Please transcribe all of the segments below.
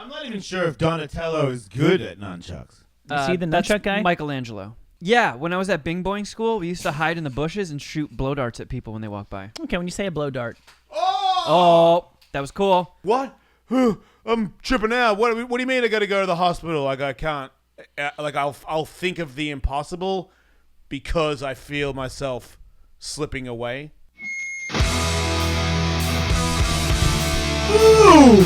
I'm not even sure if Donatello is good at nunchucks. You see the That's nunchuck guy? Michelangelo. Yeah, when I was at Bing Boing School, we used to hide in the bushes and shoot blow darts at people when they walk by. Okay, when you say a blow dart. Oh, that was cool. What? I'm tripping out. What do you mean I got to go to the hospital? Like I can't. Like I'll think of the impossible because I feel myself slipping away. Ooh!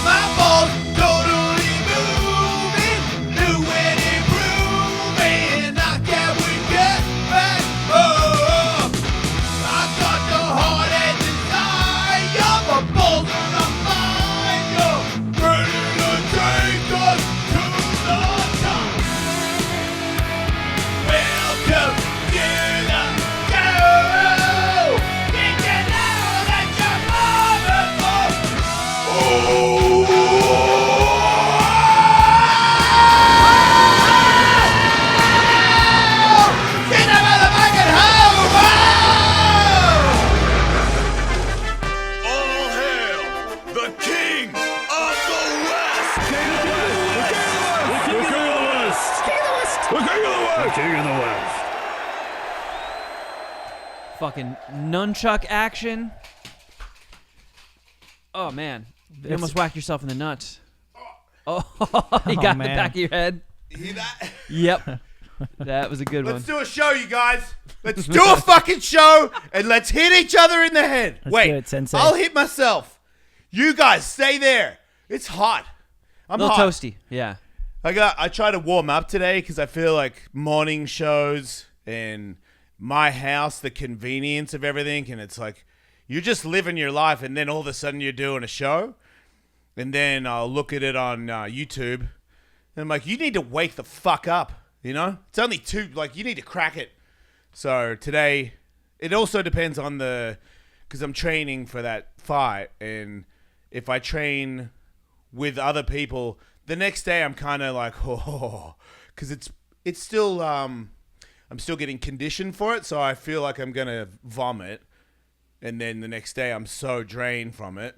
My ball's totally moving, new and improving. I can't wait to get back up. I got the heart and desire, my balls are on fire, ready to take us to the top. Welcome to the show. Did you know that your mother was Fucking nunchuck action. Oh, man. You almost whacked yourself in the nuts. Oh, you got in the man. back of your head. You hear that? Yep. That was a good one. Let's do a show, you guys. Let's do a fucking show and let's hit each other in the head. Let's Wait, do it, Sensei. I'll hit myself. You guys stay there. It's hot. I'm A little hot. toasty. Yeah. I try to warm up today because I feel like morning shows and my house, the convenience of everything, and it's like you're just living your life, and then all of a sudden you're doing a show, and then I'll look at it on YouTube, and I'm like, you need to wake the fuck up, you know? It's only two, like you need to crack it. So today, it also depends on because I'm training for that fight, and if I train with other people, the next day I'm kind of like, oh, because it's still, I'm still getting conditioned for it, so I feel like I'm going to vomit, and then the next day I'm so drained from it.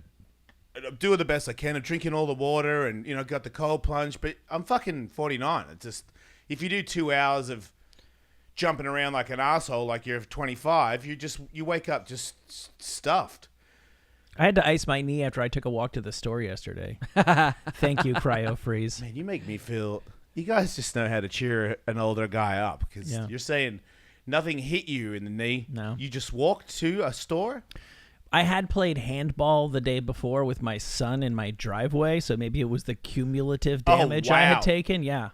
And I'm doing the best I can. I'm drinking all the water and, got the cold plunge, but I'm fucking 49. It's just, if you do 2 hours of jumping around like an asshole like you're 25, you wake up just stuffed. I had to ice my knee after I took a walk to the store yesterday. Thank you, Cryo Freeze. Man, you make me feel... You guys just know how to cheer an older guy up because you're saying nothing hit you in the knee. No. You just walked to a store? I had played handball the day before with my son in my driveway, so maybe it was the cumulative damage I had taken. Yeah.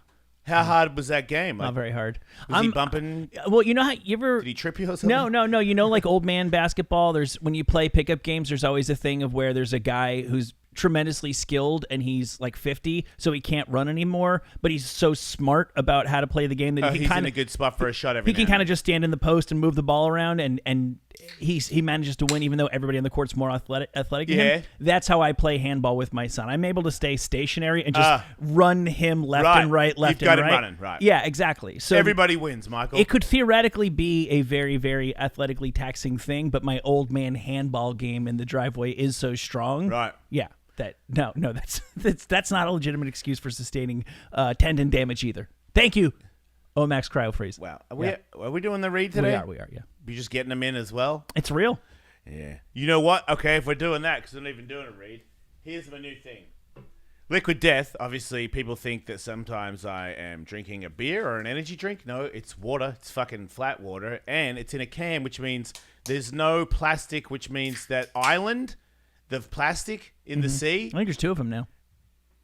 How hard was that game? Not very hard. Was he bumping? Well, you know how you ever... Did he trip you or something? No. You know, like old man basketball, when you play pickup games, there's always a thing of where there's a guy who's tremendously skilled and he's like 50, so he can't run anymore, but he's so smart about how to play the game that he he's in a good spot for a shot every he can kind of just stand in the post and move the ball around, and he manages to win even though everybody on the court's more athletic than him. That's how I play handball with my son. I'm able to stay stationary and just run him left and right, left You've and got right. him running, right. Yeah, exactly. So everybody wins, Michael. it could theoretically be a very, very athletically taxing thing, but my old man handball game in the driveway is so strong. Right. Yeah. That's not a legitimate excuse for sustaining tendon damage either. Thank you, Omax Cryo Freeze. Wow. Are we doing the read today? We are, yeah. You just getting them in as well? It's real. Yeah. You know what? Okay, if we're doing that, because I'm not even doing a read, here's my new thing. Liquid Death. Obviously, people think that sometimes I am drinking a beer or an energy drink. No, it's water. It's fucking flat water. And it's in a can, which means there's no plastic, which means that island of plastic in the sea. I think there's two of them now.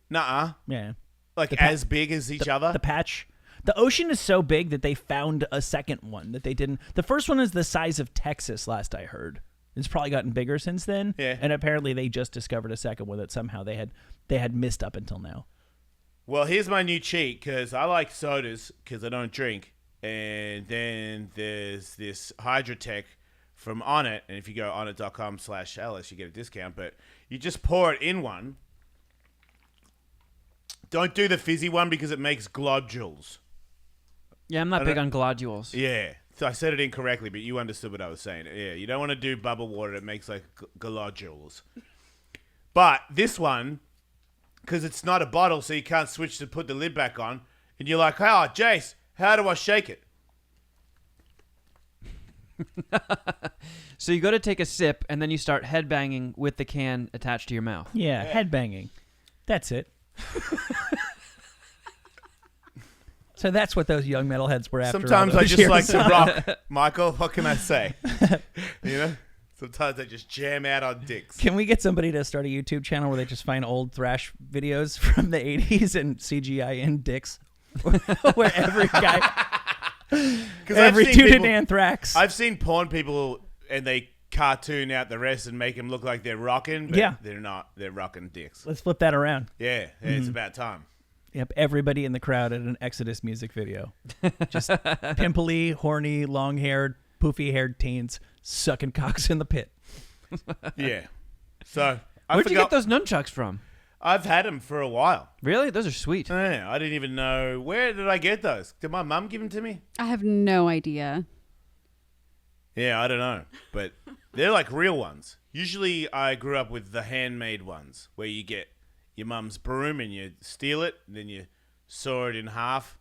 Nuh-uh. Yeah. Like as big as each other? The patch. The ocean is so big that they found a second one that they didn't. The first one is the size of Texas, last I heard. It's probably gotten bigger since then. Yeah. And apparently they just discovered a second one that somehow they had missed up until now. Well, here's my new cheat, because I like sodas because I don't drink. And then there's this Hydrotech from Onnit, and if you go onnit.com/Ellis, you get a discount, but you just pour it in one. Don't do the fizzy one because it makes globules. Yeah, I'm not big on globules. Yeah. I said it incorrectly, but you understood what I was saying. Yeah, you don't want to do bubble water. It makes like globules. But this one, because it's not a bottle, so you can't switch to put the lid back on. And you're like, oh, Jace, how do I shake it? So you go to take a sip, and then you start headbanging with the can attached to your mouth. Yeah, headbanging. That's it. So that's what those young metalheads were after. Sometimes all I those just years. like to rock. Michael, what can I say? You know? Sometimes I just jam out on dicks. Can we get somebody to start a YouTube channel where they just find old thrash videos from the 80s and CGI in dicks? Where every guy... Every dude in Anthrax. I've seen porn people and they cartoon out the rest and make them look like they're rocking, but Yeah. they're not. They're rocking dicks. Let's flip that around. Yeah, it's about time. Yep, everybody in the crowd at an Exodus music video. Just pimply, horny, long-haired, poofy-haired teens sucking cocks in the pit. Yeah. So Where'd you get those nunchucks from? I've had them for a while. Really? Those are sweet. Yeah, I didn't even know. Where did I get those? Did my mum give them to me? I have no idea. Yeah, I don't know. But they're like real ones. Usually I grew up with the handmade ones where you get your mum's broom and you steal it, and then you saw it in half,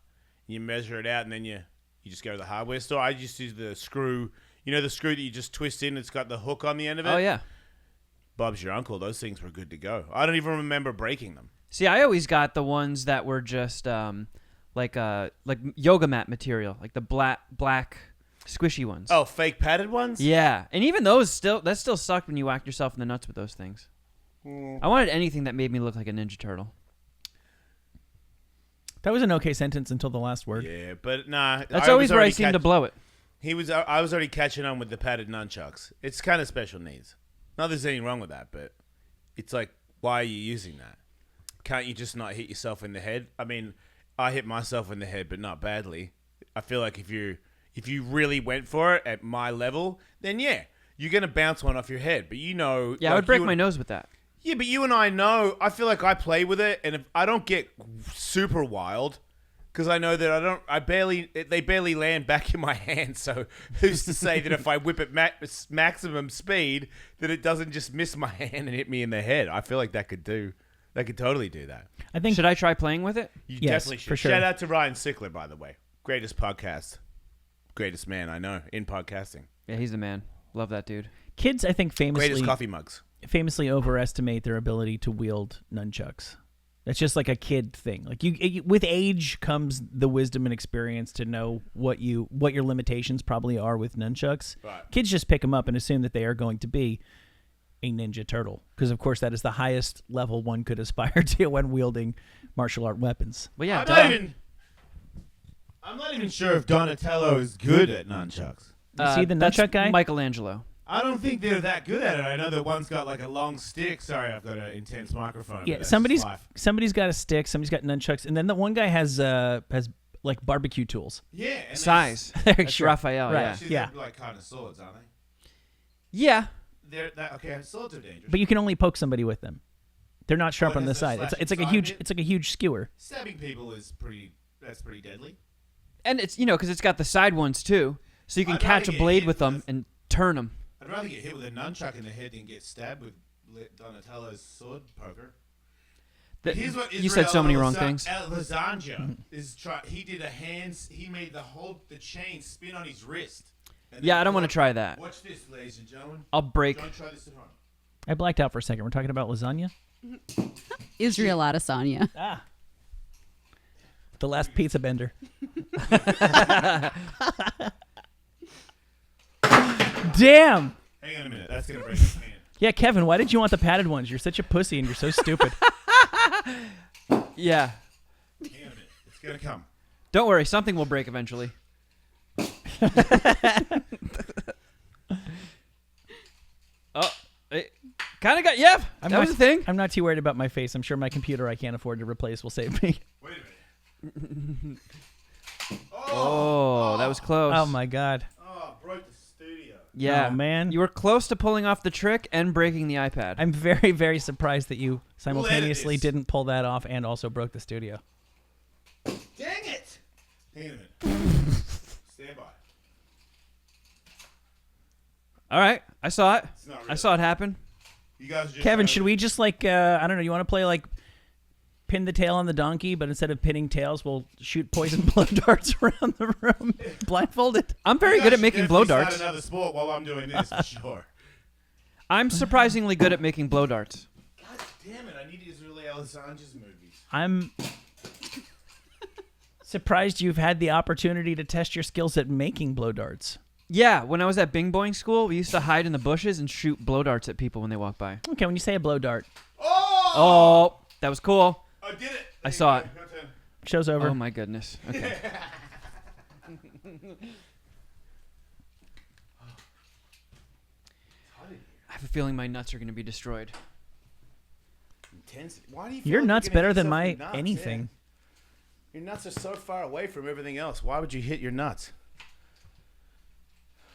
you measure it out, and then you just go to the hardware store. I just use the screw, you know, the screw that you just twist in, it's got the hook on the end of it? Oh, yeah. Bob's your uncle. Those things were good to go. I don't even remember breaking them. See, I always got the ones that were just like yoga mat material, like the black squishy ones. Oh, fake padded ones? Yeah, and even those still sucked when you whacked yourself in the nuts with those things. I wanted anything that made me look like a Ninja Turtle. That was an okay sentence until the last word. Yeah, but nah. That's always where I seem to blow it. I was already catching on with the padded nunchucks. It's kind of special needs. Not there's anything wrong with that, but it's like, why are you using that? Can't you just not hit yourself in the head? I mean, I hit myself in the head, but not badly. I feel like if you really went for it at my level, then yeah, you're gonna bounce one off your head. But you know, yeah, I would break my nose with that. Yeah, but you and I know. I feel like I play with it, and if I don't get super wild, because I know that they barely land back in my hand. So who's to say that if I whip at maximum speed, that it doesn't just miss my hand and hit me in the head? I feel like that could totally do that. I think. Should I try playing with it? You Yes, definitely should. for sure. Shout out to Ryan Sickler, by the way. Greatest podcast. Greatest man I know in podcasting. Yeah, he's the man. Love that dude. Kids, I think, Greatest coffee mugs. famously overestimate their ability to wield nunchucks. That's just like a kid thing. Like you with age comes the wisdom and experience to know what your limitations probably are with nunchucks. Right. Kids just pick them up and assume that they are going to be a Ninja Turtle, because of course that is the highest level one could aspire to when wielding martial art weapons. Well, yeah, I'm not even sure if Donatello is good at nunchucks. You see the that's nunchuck guy? Michelangelo. I don't think they're that good at it. I know that one's got like a long stick. Sorry, I've got an intense microphone. Yeah, but that's somebody's life. got a stick, somebody's got nunchucks, and then the one guy has like barbecue tools. Yeah, and Size. There, That's sure. Raphael, Right. yeah. Actually, Yeah. they're like kind of swords, aren't they? Yeah. Okay, swords are dangerous. But you can only poke somebody with them. They're not sharp it on the has a side. slashing It's like a side huge bit? it's like a huge skewer. Stabbing people is pretty deadly. And it's, because it's got the side ones too. So you can I'd catch a rather get blade hit with them with- and turn them. I'd rather get hit with a nunchuck in the head than get stabbed with Donatello's sword poker. Here's what You said so many wrong things. Lasagna is he did he made the chain spin on his wrist. And Yeah, then I don't want to watch- try that. Watch this, ladies and gentlemen. I'll break. Don't try this at home. I blacked out for a second. We're talking about lasagna? Israel Adesanya. Ah. The last pizza bender. Damn. Hang on a minute. That's gonna break his hand. Yeah, Kevin, why did you want the padded ones? You're such a pussy and you're so stupid. Yeah. Hang on a minute. It's gonna come. Don't worry. Something will break eventually. Oh, it kind of got, yeah. That was a thing. I'm not too worried about my face. I'm sure my computer I can't afford to replace will save me. Wait a minute. Oh, that was close. Oh my god. Oh, broke the studio. Yeah. Oh, man. You were close to pulling off the trick and breaking the iPad. I'm very, very surprised that you simultaneously this. didn't pull that off and also broke the studio. Dang it! Hang on a minute. Stand by. All right, I saw it. not I really. saw it happen. You guys are just Kevin, trying should to- we just like I don't know? You want to play like pin the tail on the donkey, but instead of pinning tails, we'll shoot poison blow darts around the room, blindfolded. I'm very You good guys at making should blow definitely darts. start another sport while I'm doing this for sure. I'm surprisingly good at making blow darts. God damn it! I need Israeli Adesany's movies. I'm surprised you've had the opportunity to test your skills at making blow darts. Yeah, when I was at Bing Boing school, we used to hide in the bushes and shoot blow darts at people when they walk by. Okay, when you say a blow dart, Oh, that was cool. I did it. I saw it. Your turn. show's over. Oh my goodness. Okay. I have a feeling my nuts are going to be destroyed. Intensity. Why do you feel Your like nuts you're gonna better hit than yourself my in the nuts? anything. Yeah. Your nuts are so far away from everything else. Why would you hit your nuts?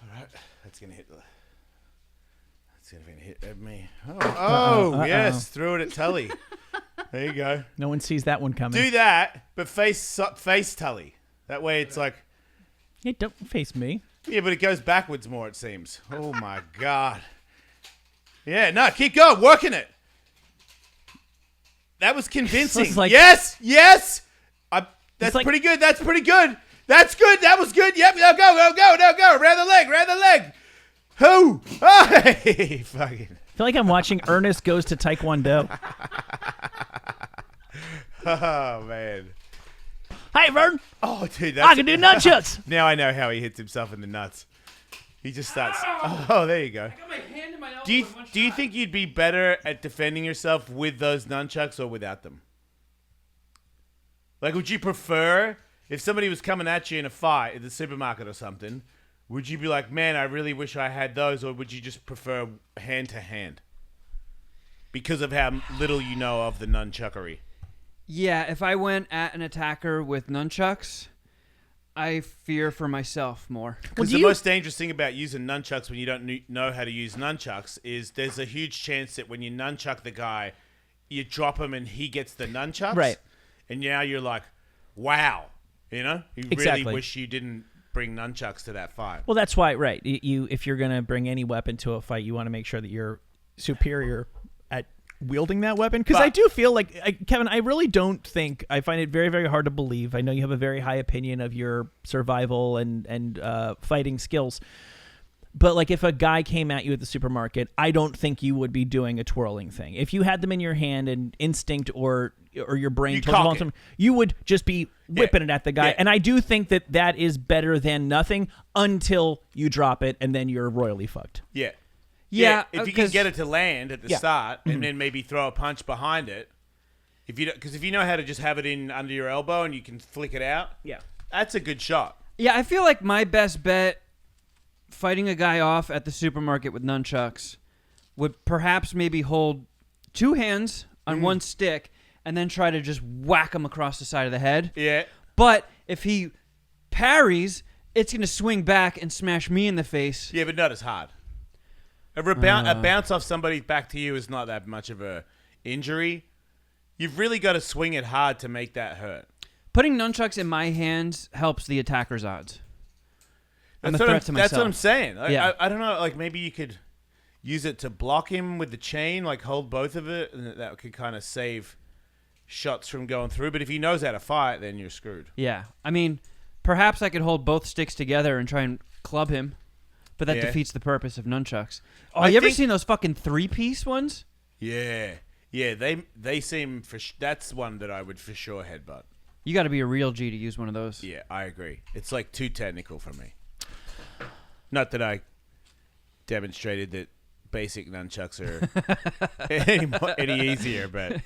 All right, that's gonna hit. That's gonna hit me. Oh, yes, threw it at Tully. There you go. No one sees that one coming. Do that, but face Tully. That way, it's like, Hey, don't face me. yeah, but it goes backwards more. It seems. Oh my god. Yeah, no, keep going, working it. That was convincing. It's like- yes. That's like- pretty good. That's pretty good. That's good. That was good. Yep. Now go. Round the leg. Who? Oh, hey, fucking. I feel like I'm watching Ernest Goes to Taekwondo. Oh man. Hi, Vern. Oh, dude. I can do nunchucks. Now I know how he hits himself in the nuts. He just starts. Oh, there you go. got my hand in my elbow Do you think you'd be better at defending yourself with those nunchucks or without them? Like, would you prefer if somebody was coming at you in a fight at the supermarket or something? Would you be like, man, I really wish I had those, or would you just prefer hand to hand? Because of how little you know of the nunchuckery. Yeah, if I went at an attacker with nunchucks, I fear for myself more. Because do the you- most dangerous thing about using nunchucks when you don't know how to use nunchucks is there's a huge chance that when you nunchuck the guy, you drop him and he gets the nunchucks. Right. And now you're like, wow. You know? You Exactly. really wish you didn't bring nunchucks to that fight. Well, that's why, right? You if you're gonna bring any weapon to a fight, you want to make sure that you're superior at wielding that weapon. Because I But- do feel like Kevin, I really don't think I find it very, very hard to believe. I know you have a very high opinion of your survival and fighting skills. But like if a guy came at you at the supermarket, I don't think you would be doing a twirling thing. If you had them in your hand and instinct or your brain You told you cock want them, you would just be whipping it at the guy. Yeah. And I do think that is better than nothing until you drop it and then you're royally fucked. Yeah. Yeah, If you can 'cause- get it to land at the Yeah. start and then maybe throw a punch behind it. Because if you know how to just have it in under your elbow and you can flick it out, Yeah. that's a good shot. Yeah, I feel like my best bet fighting a guy off at the supermarket with nunchucks would perhaps maybe hold two hands on one stick and then try to just whack him across the side of the head. Yeah. But if he parries, it's going to swing back and smash me in the face. Yeah, but not as hard. A bounce off somebody's back to you is not that much of a injury. You've really got to swing it hard to make that hurt. Putting nunchucks in my hands helps the attacker's odds. I'm a That's threat to myself. That's what I'm saying. Yeah. I don't know. Like maybe you could use it to block him with the chain, like hold both of it, and that could kind of save shots from going through. But if he knows how to fight, then you're screwed. Yeah. I mean, perhaps I could hold both sticks together and try and club him, but that Yeah. defeats the purpose of nunchucks. Oh, I you ever think- seen those fucking three-piece ones? Yeah. They seem that's one that I would for sure headbutt. You got to be a real G to use one of those. Yeah, I agree. It's like too technical for me. Not that I demonstrated that basic nunchucks are any easier, but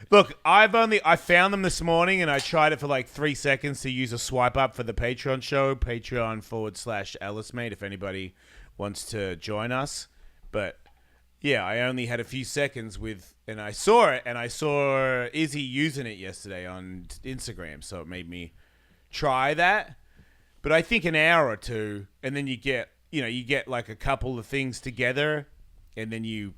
look, I found them this morning and I tried it for like 3 seconds to use a swipe up for the Patreon show, Patreon/Ellis, mate, if anybody wants to join us. But yeah, I only had a few seconds and I saw it, and I saw Izzy using it yesterday on Instagram, so it made me try that. But I think an hour or two, and then you get like a couple of things together, and then you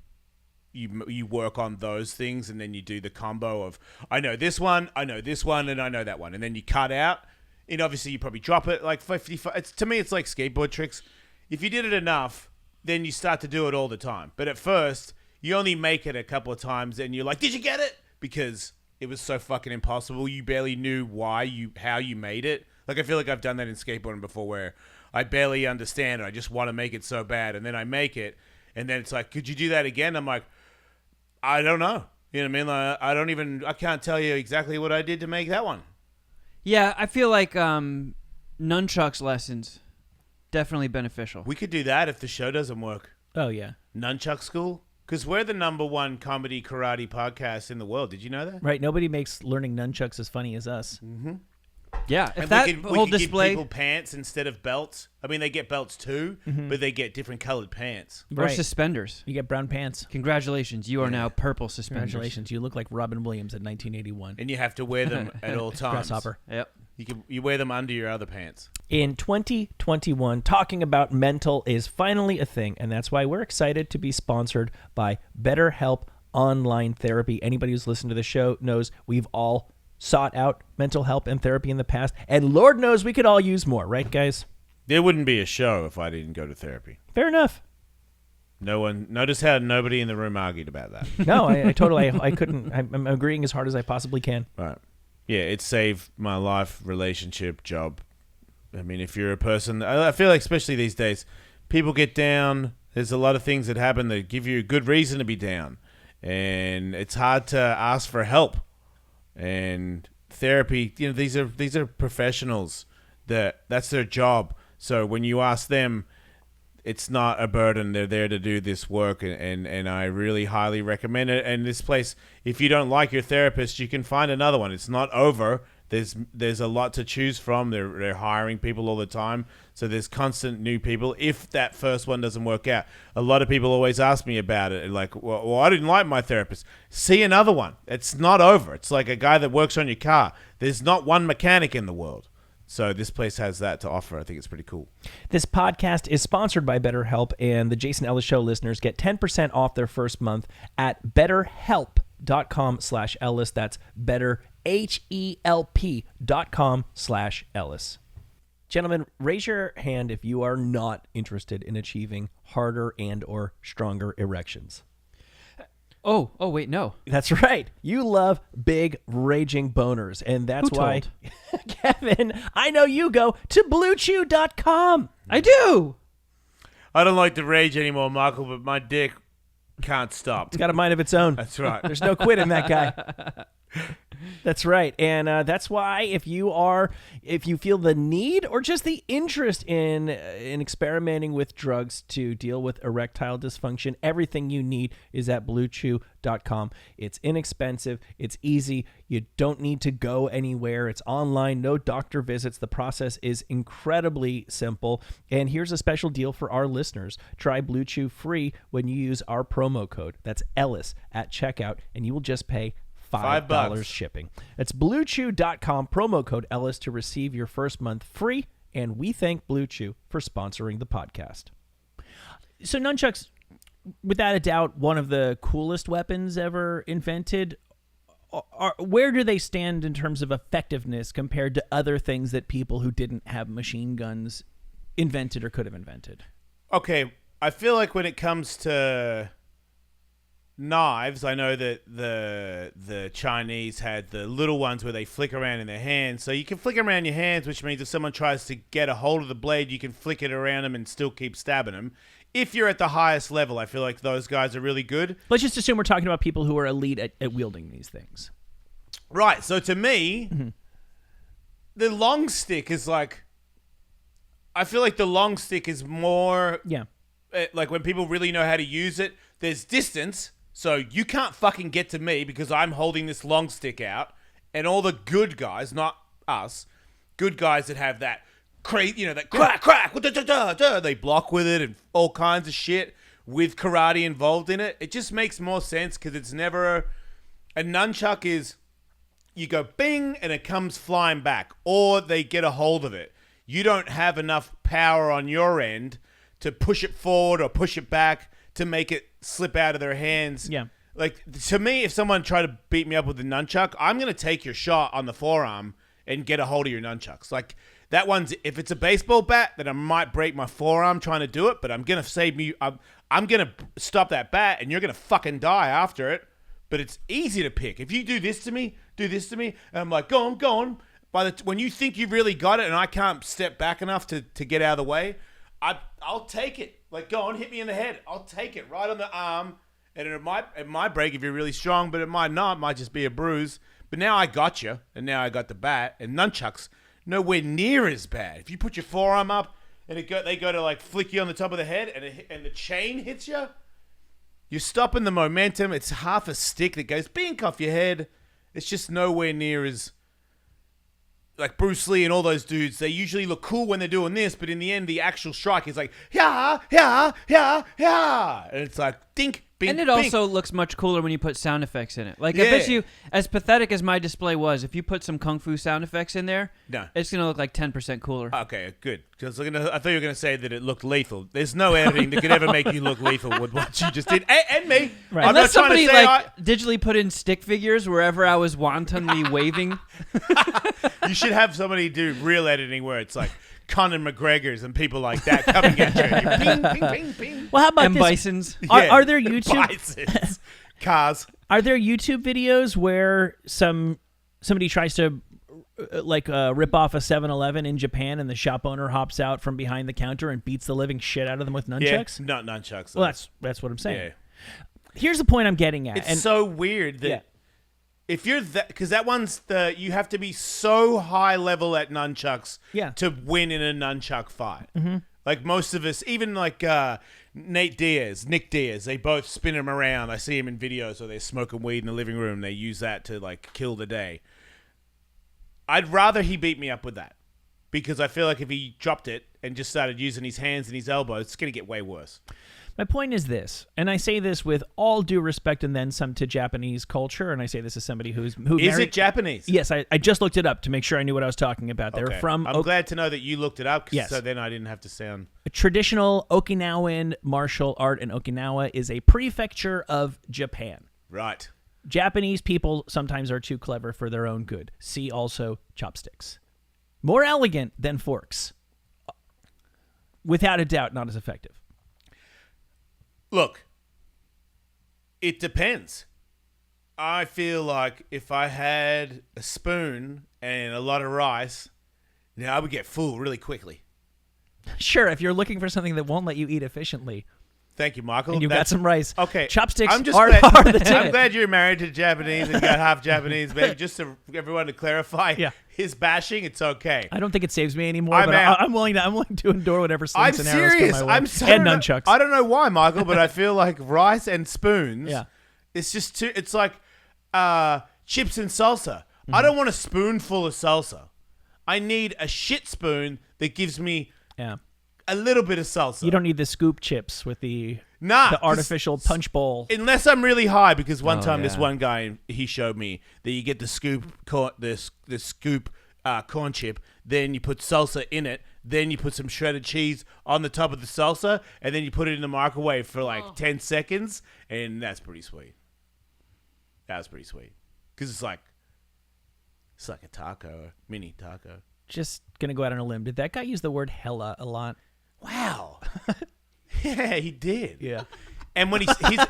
work on those things, and then you do the combo of I know this one, and I know that one, and then you cut out, and obviously you probably drop it like 55. To me, it's like skateboard tricks. If you did it enough, then you start to do it all the time. But at first, you only make it a couple of times and you're like, did you get it? Because it was so fucking impossible. You barely knew how you made it. Like, I feel like I've done that in skateboarding before where I barely understand it. I just want to make it so bad. And then I make it. And then it's like, could you do that again? I'm like, I don't know. You know what I mean? Like, I can't tell you exactly what I did to make that one. Yeah, I feel like nunchucks lessons definitely beneficial. We could do that if the show doesn't work. Oh, yeah. Nunchuck school? Because we're the #1 comedy karate podcast in the world. Did you know that? Right. Nobody makes learning nunchucks as funny as us. Mm-hmm. Yeah, if And that we could whole give display people pants instead of belts. I mean, they get belts too, but they get different colored pants. or Right. suspenders. You get brown pants. Congratulations, you are now purple suspenders. Congratulations. You look like Robin Williams in 1981. And you have to wear them at all times. Grasshopper. Yep. You wear them under your other pants. In 2021, talking about mental is finally a thing, and that's why we're excited to be sponsored by BetterHelp Online Therapy. Anybody who's listened to the show knows we've all sought out mental help and therapy in the past, and Lord knows we could all use more, right, guys? There wouldn't be a show if I didn't go to therapy. Fair enough. No one. Notice how nobody in the room argued about that. No, I totally, I couldn't. I'm agreeing as hard as I possibly can. Right. Yeah, it saved my life, relationship, job. I mean, if you're a person, I feel like especially these days, people get down. There's a lot of things that happen that give you a good reason to be down. And it's hard to ask for help. And therapy, you know, these are professionals that's their job. So when you ask them, it's not a burden. They're there to do this work, and I really highly recommend it. And this place, if you don't like your therapist, you can find another one. It's not over. There's a lot to choose from. They're hiring people all the time, so there's constant new people. If that first one doesn't work out, a lot of people always ask me about it. Like, well, I didn't like my therapist. See another one. It's not over. It's like a guy that works on your car. There's not one mechanic in the world. So this place has that to offer. I think it's pretty cool. This podcast is sponsored by BetterHelp, and the Jason Ellis Show listeners get 10% off their first month at betterhelp.com/Ellis. That's betterhelp.com/Ellis. Gentlemen, raise your hand if you are not interested in achieving harder and or stronger erections. Oh, wait, no. That's right. You love big, raging boners. And that's Who why, told? Kevin, I know you go to BlueChew.com. I do. I don't like to rage anymore, Michael, but my dick can't stop. It's got a mind of its own. That's right. There's no quit in that guy. That's right. And that's why if you feel the need or just the interest in experimenting with drugs to deal with erectile dysfunction, everything you need is at BlueChew.com. It's inexpensive. It's easy. You don't need to go anywhere. It's online. No doctor visits. The process is incredibly simple. And here's a special deal for our listeners. Try Blue Chew free when you use our promo code. That's Ellis at checkout, and you will just pay $5 shipping. That's BlueChew.com, promo code Ellis to receive your first month free, and we thank Blue Chew for sponsoring the podcast. So nunchucks, without a doubt, one of the coolest weapons ever invented. Where do they stand in terms of effectiveness compared to other things that people who didn't have machine guns invented or could have invented? Okay, I feel like when it comes to knives, I know that the Chinese had the little ones where they flick around in their hands. So you can flick around your hands, which means if someone tries to get a hold of the blade, you can flick it around them and still keep stabbing them. If you're at the highest level, I feel like those guys are really good. Let's just assume we're talking about people who are elite at wielding these things. Right. So to me, the long stick is like, I feel like the long stick is more, like when people really know how to use it, there's distance. So you can't fucking get to me because I'm holding this long stick out, and all the good guys, not us, good guys that have that crazy, that crack, they block with it and all kinds of shit with karate involved in it. It just makes more sense because it's never a nunchuck is you go bing and it comes flying back, or they get a hold of it. You don't have enough power on your end to push it forward or push it back to make it slip out of their hands. Yeah. Like, to me, if someone tried to beat me up with a nunchuck, I'm going to take your shot on the forearm and get a hold of your nunchucks. Like, That one's, if it's a baseball bat, then I might break my forearm trying to do it, but I'm going to save me. I'm going to stop that bat, and you're going to fucking die after it. But it's easy to pick. If you do this to me, and I'm like, go on. When you think you've really got it and I can't step back enough to get out of the way, I'll take it. Like, go on, hit me in the head. I'll take it right on the arm. And it might break if you're really strong, but it might not. It might just be a bruise. But now I got you, and now I got the bat. And nunchucks, nowhere near as bad. If you put your forearm up and they go to like flick you on the top of the head and the chain hits you, you're stopping the momentum. It's half a stick that goes bink off your head. It's just nowhere near as... Like Bruce Lee and all those dudes, they usually look cool when they're doing this, but in the end, the actual strike is like, yeah. And it's like, dink, bink, And it bink. also looks much cooler when you put sound effects in it. Like, Yeah. I bet you, as pathetic as my display was, if you put some kung fu sound effects in there, No. it's going to look like 10% cooler. Okay, good. Because I thought you were going to say that it looked lethal. There's no editing that could ever make you look lethal with what you just did. And me. Right. I'm Unless not trying to somebody say digitally put in stick figures wherever I was wantonly waving. you should have somebody do real editing where it's like Conor McGregor's and people like that coming at you. And you ping, ping, ping, ping. Well, how about And this? bisons. Are there YouTube Bisons. Cars. Are there YouTube videos where somebody tries to rip off a 7-Eleven in Japan and the shop owner hops out from behind the counter and beats the living shit out of them with nunchucks? Yeah, not nunchucks. Well, that's what I'm saying. Yeah. Here's the point I'm getting at. It's so weird that if you're that, because that one's you have to be so high level at nunchucks to win in a nunchuck fight. Mm-hmm. Like most of us, even like Nick Diaz, they both spin him around. I see him in videos where they're smoking weed in the living room. They use that to like kill the day. I'd rather he beat me up with that because I feel like if he dropped it and just started using his hands and his elbows, it's going to get way worse. My point is this, and I say this with all due respect and then some to Japanese culture, and I say this as somebody who Is married... it Japanese? Yes, I just looked it up to make sure I knew what I was talking about. They're Okay. from... I'm glad to know that you looked it up, Yes. so then I didn't have to sound... Traditional Okinawan martial art, and Okinawa is a prefecture of Japan. Right. Japanese people sometimes are too clever for their own good. See also chopsticks. More elegant than forks. Without a doubt, not as effective. Look, it depends. I feel like if I had a spoon and a lot of rice, I would get full really quickly. Sure, if you're looking for something that won't let you eat efficiently, Thank you, Michael. and you've got some rice. Okay. Chopsticks I'm just are glad, the ticket. I'm glad you're married to Japanese and you got half Japanese, baby. Just to everyone to clarify, his bashing, it's okay. I don't think it saves me anymore, I'm but out. I'm willing to endure whatever I'm slings and arrows serious. come my way. I'm so and nunchucks. I don't know why, Michael, but I feel like rice and spoons. Yeah. It's just too. It's like chips and salsa. Mm-hmm. I don't want a spoonful of salsa. I need a shit spoon that gives me a little bit of salsa. You don't need the scoop chips with the Nah, the artificial punch bowl. Unless I'm really high, because one Oh, time this yeah. one guy he showed me that you get the scoop corn, the scoop corn chip, then you put salsa in it, then you put some shredded cheese on the top of the salsa, and then you put it in the microwave for like 10 seconds, and that's pretty sweet. That's pretty sweet because it's like a taco, a mini taco. Just gonna go out on a limb. Did that guy use the word hella a lot? Wow. Yeah, he did. Yeah. And when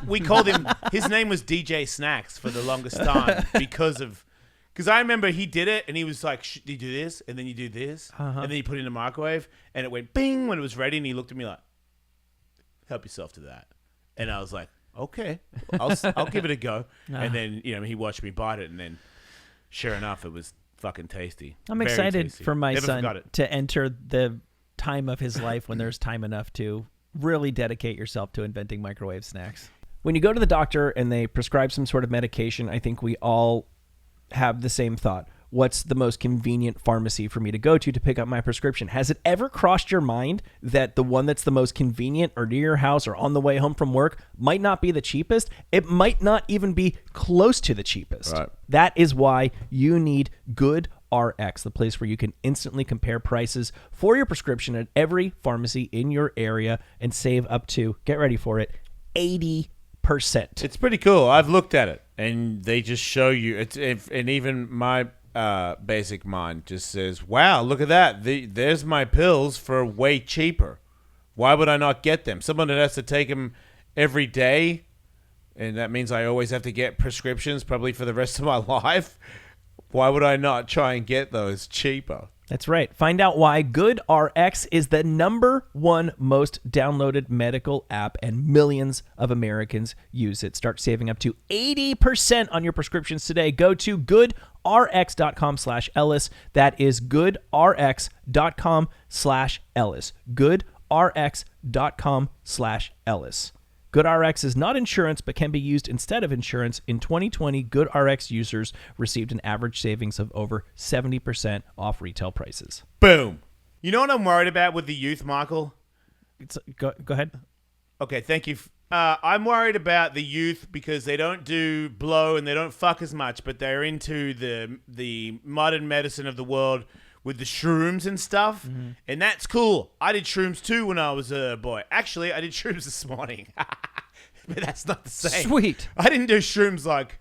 we called him, his name was DJ Snacks for the longest time because I remember he did it and he was like, you do this and then you do this and then you put it in the microwave and it went bing when it was ready and he looked at me like, help yourself to that. And I was like, okay, I'll give it a go. And then, he watched me bite it and then sure enough, it was fucking tasty. I'm Very excited tasty. for my Never son forgot it. to enter the time of his life when there's time enough to really dedicate yourself to inventing microwave snacks. When you go to the doctor and they prescribe some sort of medication, I think we all have the same thought. What's the most convenient pharmacy for me to go to pick up my prescription? Has it ever crossed your mind that the one that's the most convenient or near your house or on the way home from work might not be the cheapest? It might not even be close to the cheapest. Right. That is why you need Good RX, the place where you can instantly compare prices for your prescription at every pharmacy in your area and save up to, get ready for it, 80%. It's pretty cool. I've looked at it, and they just show you. And even my basic mind just says, wow, look at that. There's my pills for way cheaper. Why would I not get them? Someone that has to take them every day, and that means I always have to get prescriptions probably for the rest of my life. Why would I not try and get those cheaper? That's right. Find out why GoodRx is the #1 most downloaded medical app, and millions of Americans use it. Start saving up to 80% on your prescriptions today. Go to goodrx.com/Ellis. That is goodrx.com/Ellis. goodrx.com/Ellis. GoodRx is not insurance but can be used instead of insurance. In 2020, GoodRx users received an average savings of over 70% off retail prices. Boom. You know what I'm worried about with the youth, Michael? Go ahead. Okay, thank you. I'm worried about the youth because they don't do blow and they don't fuck as much, but they're into the modern medicine of the world with the shrooms and stuff, and that's cool. I did shrooms too when I was a boy. Actually, I did shrooms this morning, but that's not the same. Sweet. I didn't do shrooms like,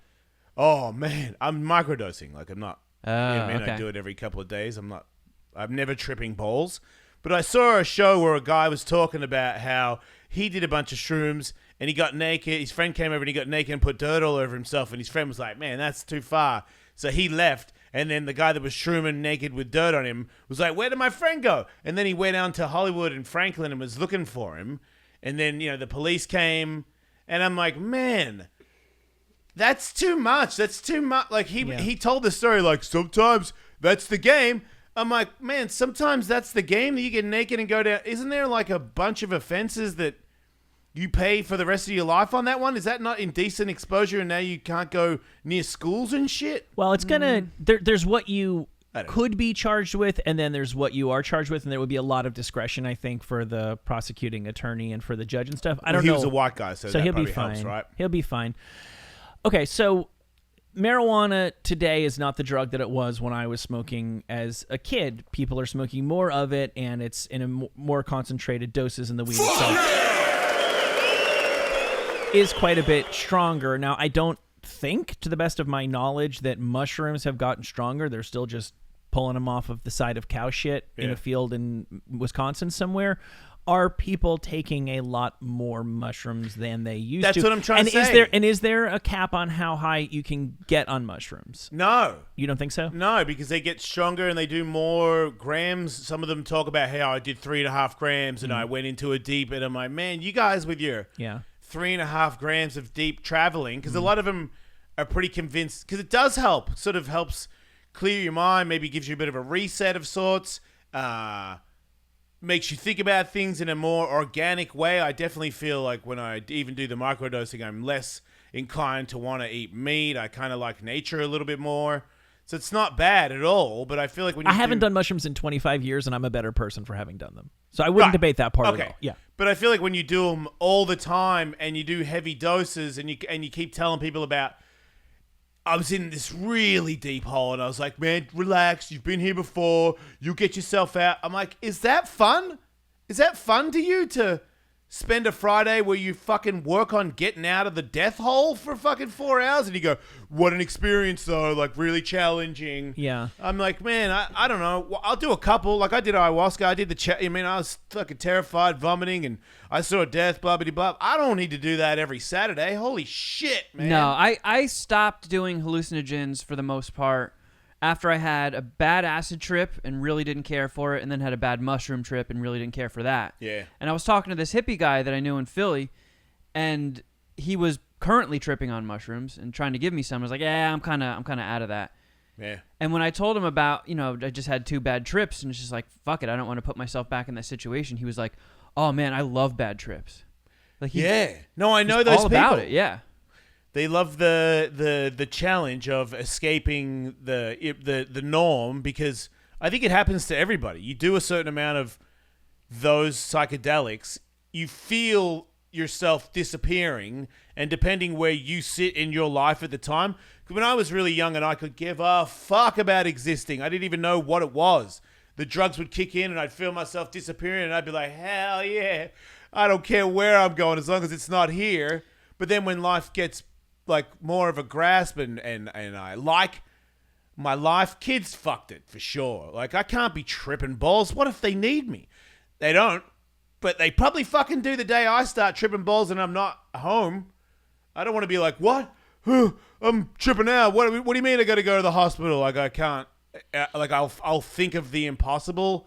oh man, I'm microdosing. Like I'm not. Okay. I do it every couple of days. I'm never tripping balls. But I saw a show where a guy was talking about how he did a bunch of shrooms and he got naked. His friend came over and he got naked and put dirt all over himself. And his friend was like, man, that's too far. So he left. And then the guy that was shrooming naked with dirt on him was like, where did my friend go? And then he went down to Hollywood and Franklin and was looking for him. And then, the police came. And I'm like, man, that's too much. That's too much. Like, he told the story, like, sometimes that's the game. I'm like, man, sometimes that's the game that you get naked and go down. Isn't there, like, a bunch of offenses that you pay for the rest of your life on that one? Is that not indecent exposure and now you can't go near schools and shit? Well, it's gonna there's what you could be charged with, and then there's what you are charged with, and there would be a lot of discretion, I think, for the prosecuting attorney and for the judge and stuff. I don't know. He was a white guy, so that he'll be probably fine. helps, right? He'll be fine. Okay, so marijuana today is not the drug that it was when I was smoking as a kid. People are smoking more of it, and it's in a more concentrated doses, and the weed itself is quite a bit stronger. Now, I don't think, to the best of my knowledge, that mushrooms have gotten stronger. They're still just pulling them off of the side of cow shit in a field in Wisconsin somewhere. Are people taking a lot more mushrooms than they used to? That's what I'm trying to say. Is there a cap on how high you can get on mushrooms? No. You don't think so? No, because they get stronger and they do more grams. Some of them talk about how I did 3.5 grams and I went into a deep, and I'm like, man, you guys with your 3.5 grams of deep traveling, because a lot of them are pretty convinced, because it does help. Sort of helps clear your mind, maybe gives you a bit of a reset of sorts, makes you think about things in a more organic way. I definitely feel like when I even do the microdosing, I'm less inclined to want to eat meat. I kind of like nature a little bit more. So it's not bad at all, but I feel like when you I haven't done mushrooms in 25 years, and I'm a better person for having done them. So I wouldn't debate that part at all. Yeah. But I feel like when you do them all the time and you do heavy doses and you keep telling people about, I was in this really deep hole and I was like, man, relax. You've been here before. You get yourself out. I'm like, is that fun? Is that fun to you to spend a Friday where you fucking work on getting out of the death hole for fucking 4 hours? And you go, what an experience though. Like really challenging. Yeah. I'm like, man, I don't know. Well, I'll do a couple. Like I did ayahuasca. I did I was fucking terrified, vomiting, and I saw death, blah, blah, blah. I don't need to do that every Saturday. Holy shit, man. No, I stopped doing hallucinogens for the most part after I had a bad acid trip and really didn't care for it, and then had a bad mushroom trip and really didn't care for that. Yeah. And I was talking to this hippie guy that I knew in Philly, and he was currently tripping on mushrooms and trying to give me some. I was like, yeah, I'm kind of out of that. Yeah. And when I told him about, I just had 2 bad trips, and it's just like, fuck it, I don't want to put myself back in that situation. He was like, oh man, I love bad trips. Like No, I know those all people. about it. Yeah. They love the challenge of escaping the norm, because I think it happens to everybody. You do a certain amount of those psychedelics, you feel yourself disappearing, and depending where you sit in your life at the time. When I was really young and I could give a fuck about existing, I didn't even know what it was. The drugs would kick in and I'd feel myself disappearing, and I'd be like, hell yeah, I don't care where I'm going as long as it's not here. But then when life gets like more of a grasp and I like my life, kids fucked it for sure. Like, I can't be tripping balls. What if they need me? They don't, but they probably fucking do the day I start tripping balls and I'm not home. I don't want to be like, what? I'm tripping out. What do you mean I got to go to the hospital? Like, I can't. Like, I'll think of the impossible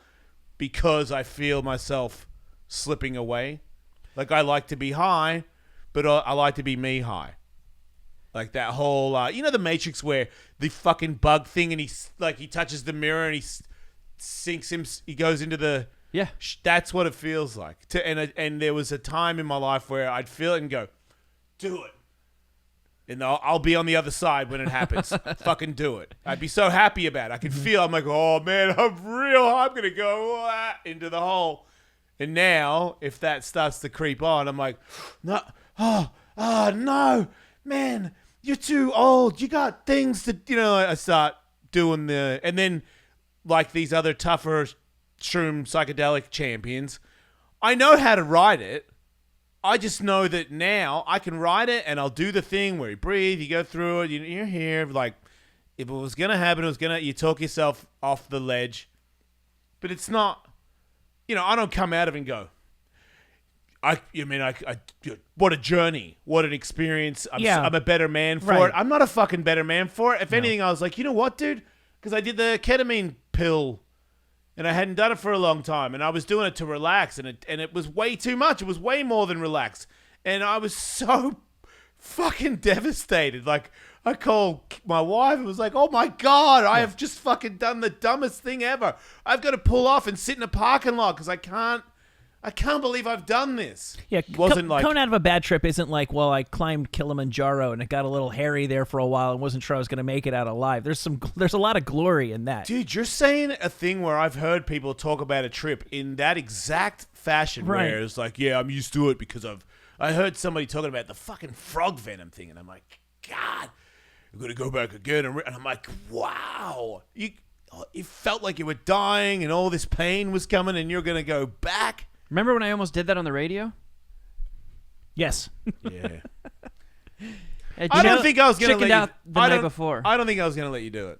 because I feel myself slipping away. Like, I like to be high, but I like to be me high. Like that whole, you know, the Matrix where the fucking bug thing and he touches the mirror and he sinks him. He goes into the. Yeah. That's what it feels like. And there was a time in my life where I'd feel it and go, do it. And I'll be on the other side when it happens. Fucking do it. I'd be so happy about it. I could feel, I'm like, oh man, I'm going to go into the hole. And now, if that starts to creep on, I'm like, no, no, man, you're too old. You got things to, I start doing and then like these other tougher shroom psychedelic champions, I know how to ride it. I just know that now I can ride it and I'll do the thing where you breathe, you go through it, you're here. Like, if it was going to happen, you talk yourself off the ledge. But it's not, I don't come out of it and go, what a journey, what an experience. I'm a better man for it. I'm not a fucking better man for it. If anything, I was like, you know what, dude? Because I did the ketamine pill and I hadn't done it for a long time, and I was doing it to relax, and it was way too much. It was way more than relax, and I was so fucking devastated. Like, I called my wife and was like, "Oh my god, I have just fucking done the dumbest thing ever. I've got to pull off and sit in a parking lot because I can't believe I've done this." Yeah, coming out of a bad trip isn't like, well, I climbed Kilimanjaro and it got a little hairy there for a while and wasn't sure I was going to make it out alive. There's a lot of glory in that. Dude, you're saying a thing where I've heard people talk about a trip in that exact fashion, where it's like, yeah, I'm used to it because I heard somebody talking about the fucking frog venom thing, and I'm like, God, I'm going to go back again. And I'm like, wow, you felt like you were dying and all this pain was coming and you're going to go back? Remember when I almost did that on the radio? Yes. Yeah. I don't think I was going to let you. Out the night before. I don't think I was going to let you do it.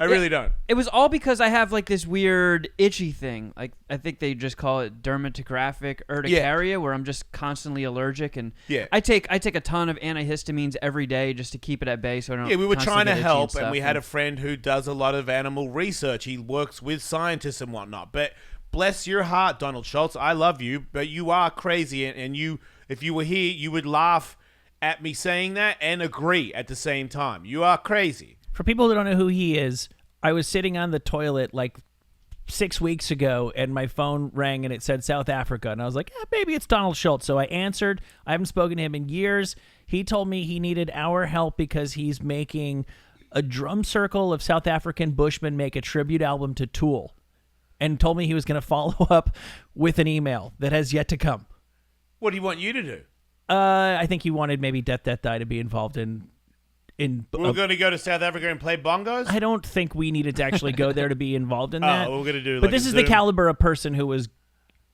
I really don't. It was all because I have like this weird itchy thing. Like, I think they just call it dermatographic urticaria, where I'm just constantly allergic, and I take a ton of antihistamines every day just to keep it at bay. So I don't. Yeah, we were trying to help, and we had a a friend who does a lot of animal research. He works with scientists and whatnot. But bless your heart, Donald Schultz. I love you, but you are crazy, and you, if you were here, you would laugh at me saying that and agree at the same time. You are crazy. For people who don't know who he is, I was sitting on the toilet like 6 weeks ago, and my phone rang, and it said South Africa. And I was like, maybe it's Donald Schultz. So I answered. I haven't spoken to him in years. He told me he needed our help because he's making a drum circle of South African Bushmen make a tribute album to Tool, and told me he was going to follow up with an email that has yet to come. What do you want you to do? I think he wanted maybe Death Die to be involved in. We're going to go to South Africa and play bongos? I don't think we needed to actually go there to be involved in that. Oh, we're going to do. But this is the caliber of person who was.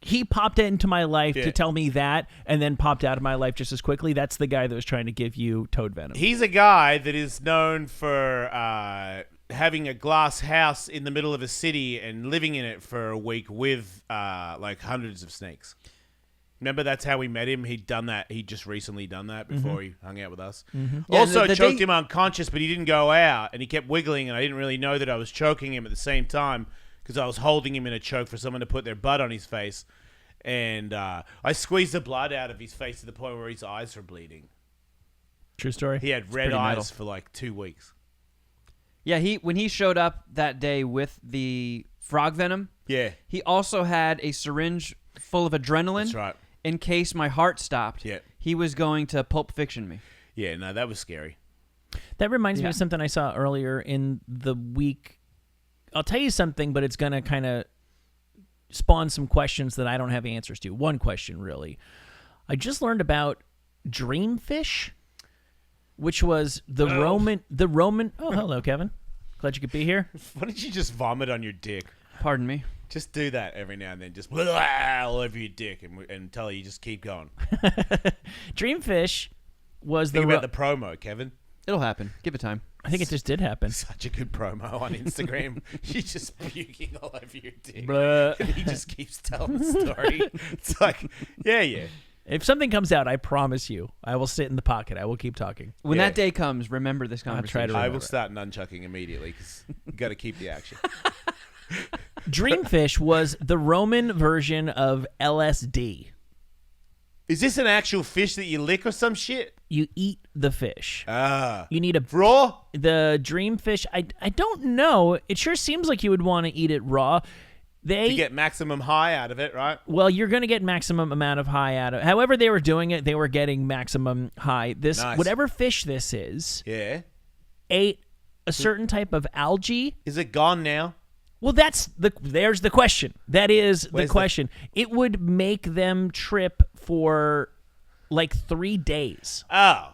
He popped into my life to tell me that, and then popped out of my life just as quickly. That's the guy that was trying to give you toad venom. He's a guy that is known for having a glass house in the middle of a city and living in it for a week with like hundreds of snakes. Remember, that's how we met him. He'd done that. He'd just recently done that before he hung out with us. Mm-hmm. Also, choked him unconscious, but he didn't go out, and he kept wiggling, and I didn't really know that I was choking him at the same time because I was holding him in a choke for someone to put their butt on his face, and I squeezed the blood out of his face to the point where his eyes were bleeding. True story. He had red eyes for like 2 weeks. Yeah, when he showed up that day with the frog venom, he also had a syringe full of adrenaline. That's right. In case my heart stopped, he was going to Pulp Fiction me. Yeah, no, that was scary. That reminds me of something I saw earlier in the week. I'll tell you something, but it's going to kind of spawn some questions that I don't have answers to. One question, really. I just learned about dreamfish, which was the Roman. Oh, hello, Kevin. Glad you could be here. Why did you just vomit on your dick? Pardon me. Just do that every now and then. Just all over your dick and tell you just keep going. Dreamfish was Think about the promo, Kevin. It'll happen. Give it time. I think it just did happen. Such a good promo on Instagram. She's just puking all over your dick. Bruh. And he just keeps telling the story. It's like, yeah. If something comes out, I promise you, I will sit in the pocket. I will keep talking. When Yeah. that day comes, remember this I'll conversation. try to I remember will start nunchucking immediately because you got to keep the action. Dreamfish was the Roman version of LSD. Is this an actual fish that you lick or some shit? You eat the fish. Ah. You need a Raw? the dreamfish. I don't know. It sure seems like you would want to eat it raw. They To get maximum high out of it, right? well, you're going to get maximum amount of high out of it. However they were doing it, they were getting maximum high. This Nice. whatever fish this is Yeah. ate a certain type of algae. Is it gone now? Well, there's the question. That is Where's the question. It would make them trip for like 3 days. Oh.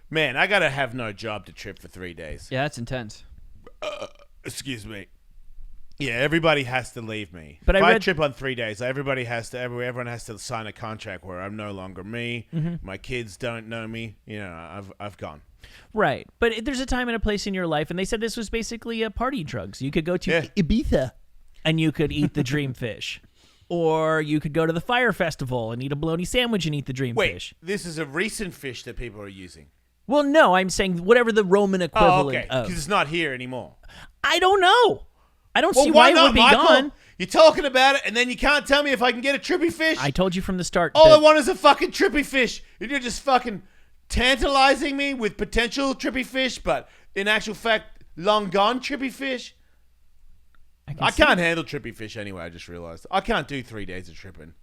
Man, I got to have no job to trip for 3 days. Yeah, that's intense. Excuse me. Yeah, everybody has to leave me. But if I I read- trip on 3 days, everybody has to. Everyone has to sign a contract where I'm no longer me. Mm-hmm. My kids don't know me. You know, I've gone. Right. But there's a time and a place in your life, and they said this was basically a party drugs. You could go to Yeah. Ibiza, and you could eat the dreamfish. Or you could go to the Fire Festival and eat a bologna sandwich and eat the dreamfish. Wait, this is a recent fish that people are using. Well, no, I'm saying whatever the Roman Oh, equivalent okay. of. Because it's not here anymore. I don't know. I don't Well, see why it not, would be Michael? gone. You're talking about it, and then you can't tell me if I can get a trippy fish. I told you from the start. All that- I want is a fucking trippy fish. And you're just fucking tantalizing me with potential trippy fish, but in actual fact, long gone trippy fish. I can't handle trippy fish anyway. I just realized I can't do 3 days of tripping.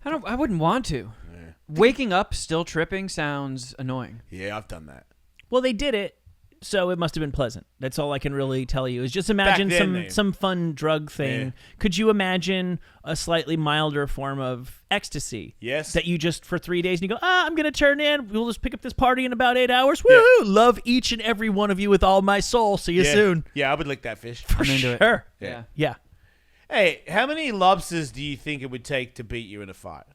I wouldn't want to. Yeah. Waking up still tripping sounds annoying. Yeah, I've done that. Well, they did it, so it must have been pleasant. That's all I can really tell you. Is just imagine Back then, some fun drug thing. Yeah. Could you imagine a slightly milder form of ecstasy? Yes. That you just for 3 days and you go, I'm gonna turn in. We'll just pick up this party in about 8 hours. Woohoo! Love each and every one of you with all my soul. See you Yeah. soon. Yeah, I would lick that fish. For I'm into it. sure. Yeah. Yeah. Hey, how many lobsters do you think it would take to beat you in a fight?